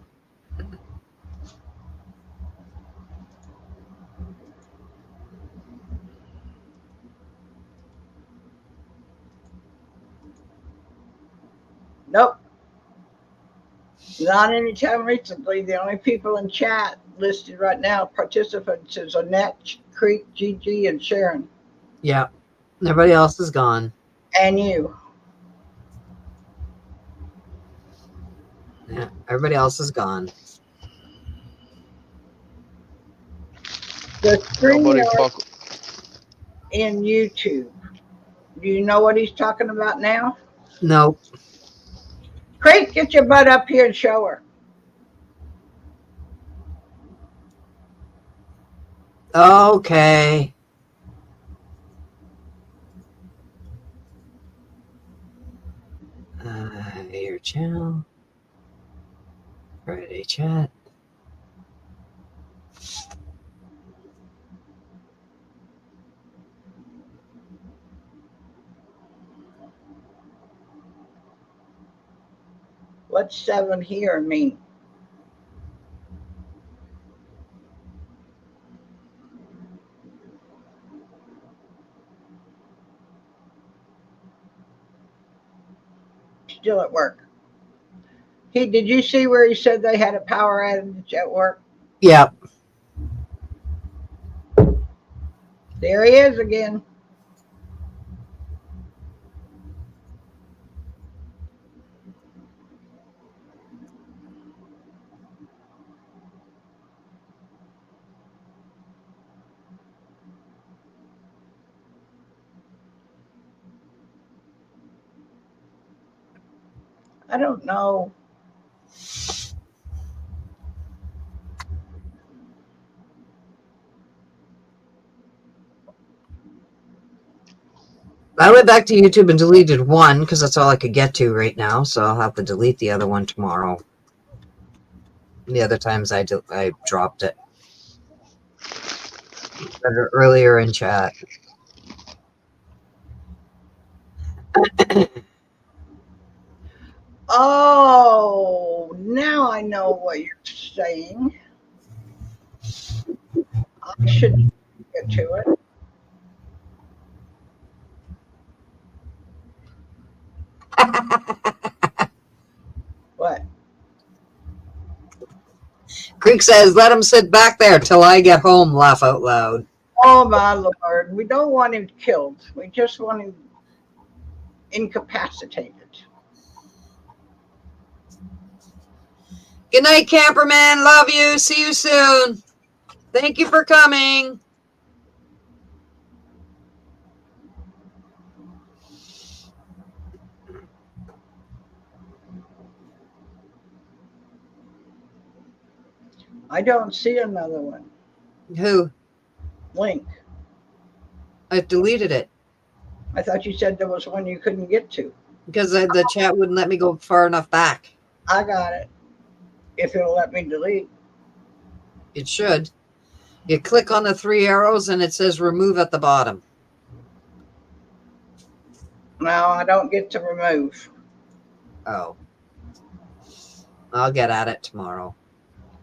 Nope. Not anytime recently. The only people in chat listed right now. Participants is Annette, Creek, Gigi, and Sharon, Yeah. Everybody else is gone. and you. Yeah. Everybody else is gone. The Nobody StreamYard fuck. in YouTube. Do you know what he's talking about now? Nope. Creek, get your butt up here and show her. Okay. Your channel. Friday chat. What's 7 here mean? Still at work. Did you see where he said they had a power outage at work? Yep. There he is again. I don't know. I went back to YouTube and deleted one because that's all I could get to right now. So I'll have to delete the other one tomorrow. The other times I dropped it. Earlier in chat. Oh, now I know what you're saying. I should get to it. What? Creek says, let him sit back there till I get home, laugh out loud. Oh, my Lord. We don't want him killed. We just want him incapacitated. Good night, camperman. Love you. See you soon. Thank you for coming. I don't see another one. Who? Link. I deleted it I thought you said there was one you couldn't get to. because the chat wouldn't let me go far enough back. I got it. If it'll let me delete. It should. You click on the 3 arrows and it says remove at the bottom. No, I don't get to remove. Oh. I'll get at it tomorrow.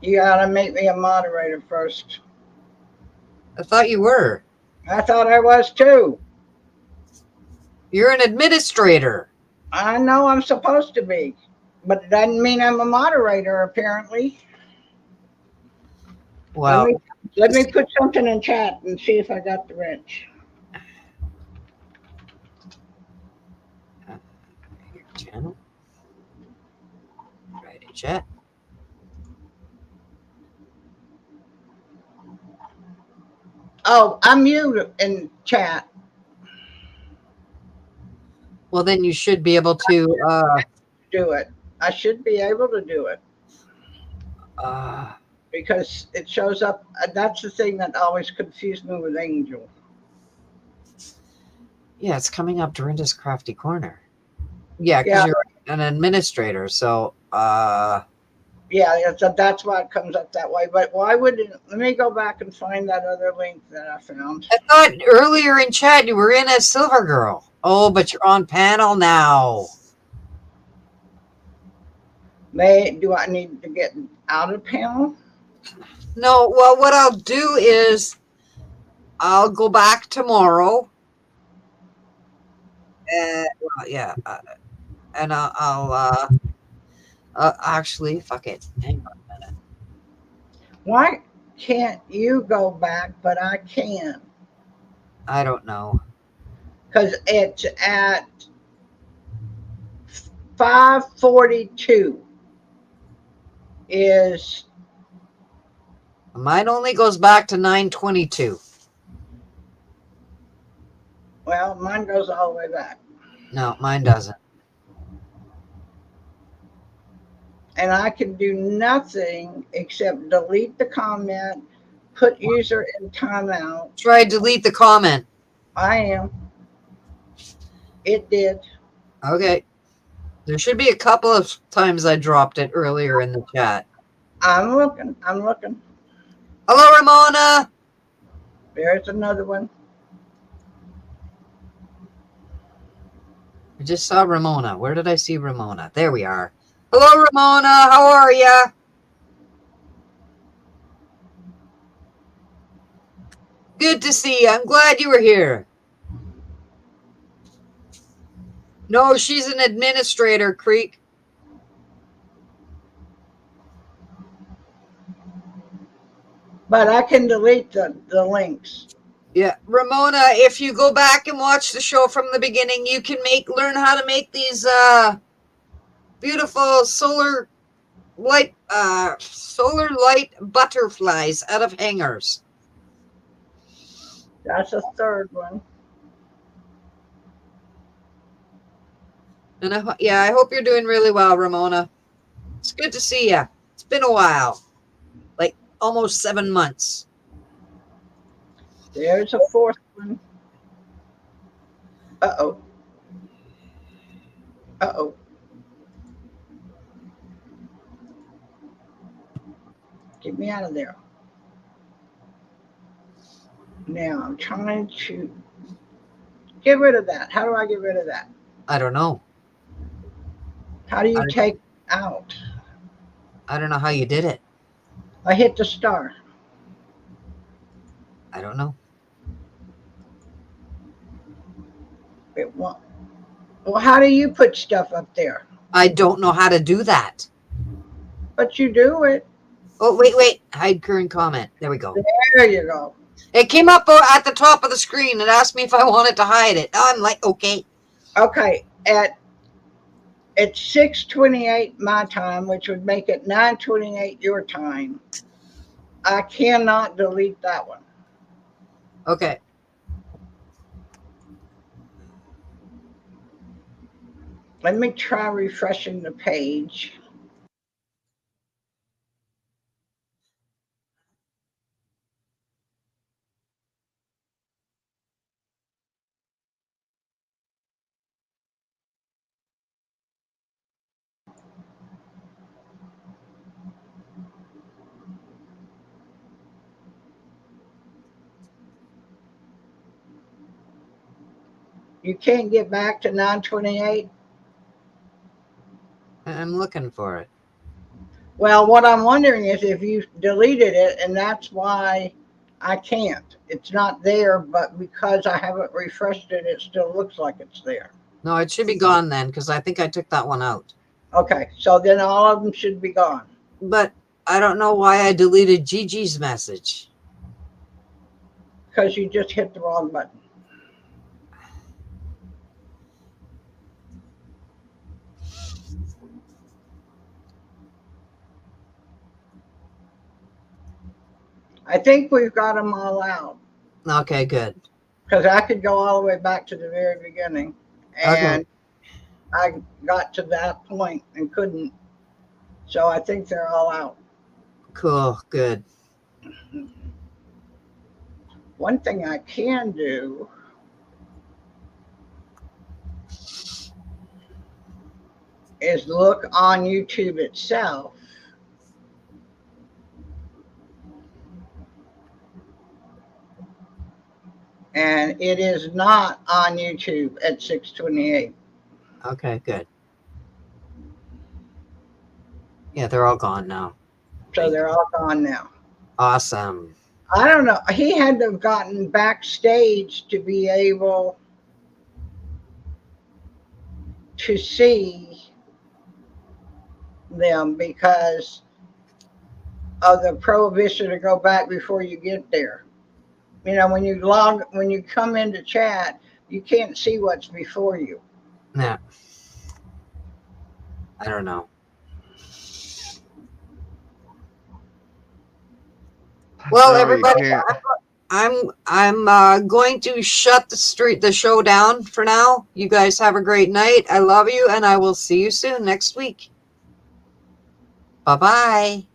You gotta make me a moderator first. I thought you were. I thought I was too. You're an administrator. I know I'm supposed to be, but it doesn't mean I'm a moderator, apparently. Well, Let me put something in chat and see if I got the wrench. your channel. Friday chat. Oh, I'm mute in chat. Well, then you should be able to Do it. I should be able to do it because it shows up. That's the thing that always confused me with Angel. yeah, it's coming up Dorinda's Crafty Corner. Yeah, because Yeah. you're an administrator. So Yeah, that's why it comes up that way. But why would it? Let me go back and find that other link that I found. I thought earlier in chat you were in as Silver Girl. Oh, but you're on panel now. Do I need to get out of panel? No, well, what I'll do is I'll go back tomorrow. And I'll actually, fuck it. Hang on a minute. Why can't you go back, but I can? I don't know. Because it's at 5:42 is, Mine only goes back to 9:22. well, mine goes all the way back. No, mine doesn't. And I can do nothing except delete the comment, put user in timeout. Try delete the comment. I am. It did. Okay. There should be a couple of times I dropped it earlier in the chat. I'm looking. I'm looking. Hello, Ramona. There's another one. I just saw Ramona. Where did I see Ramona? There we are. Hello, Ramona. How are ya? Good to see you. I'm glad you were here. No, she's an administrator, Creek. But I can delete the links. Yeah, Ramona, if you go back and watch the show from the beginning, you can learn how to make these beautiful solar light butterflies out of hangers. That's a third one. And I hope you're doing really well, Ramona. It's good to see you. It's been a while, like almost 7 months. There's a fourth one. Uh-oh. Uh-oh. Get me out of there. Now I'm trying to get rid of that. How do I get rid of that? I don't know. How do you take out? I don't know how you did it. I hit the star. I don't know. It won't. Well, how do you put stuff up there? I don't know how to do that. But you do it. Oh, wait. Hide current comment. There we go. There you go. It came up at the top of the screen and asked me if I wanted to hide it. I'm like, okay. Okay. It's 6:28 my time, which would make it 9:28 your time. I cannot delete that one. Okay. Let me try refreshing the page. You can't get back to 9:28? I'm looking for it. Well, what I'm wondering is if you deleted it, and that's why I can't. It's not there, but because I haven't refreshed it, it still looks like it's there. No, it should be gone then, because I think I took that one out. Okay, so then all of them should be gone. But I don't know why I deleted Gigi's message. Because you just hit the wrong button. I think we've got them all out. Okay, good. Because I could go all the way back to the very beginning. And I got to that point and couldn't. So I think they're all out. Cool, good. One thing I can do is look on YouTube itself. And it is not on YouTube at 6:28. Okay, good. Yeah, they're all gone now. So they're all gone now. Awesome. I don't know. He had to have gotten backstage to be able to see them, because of the prohibition to go back before you get there. You know, when you come into chat, you can't see what's before you. Yeah. I don't know. Well, No, you everybody, can't. I'm going to shut the show down for now. You guys have a great night. I love you, and I will see you soon next week. Bye-bye.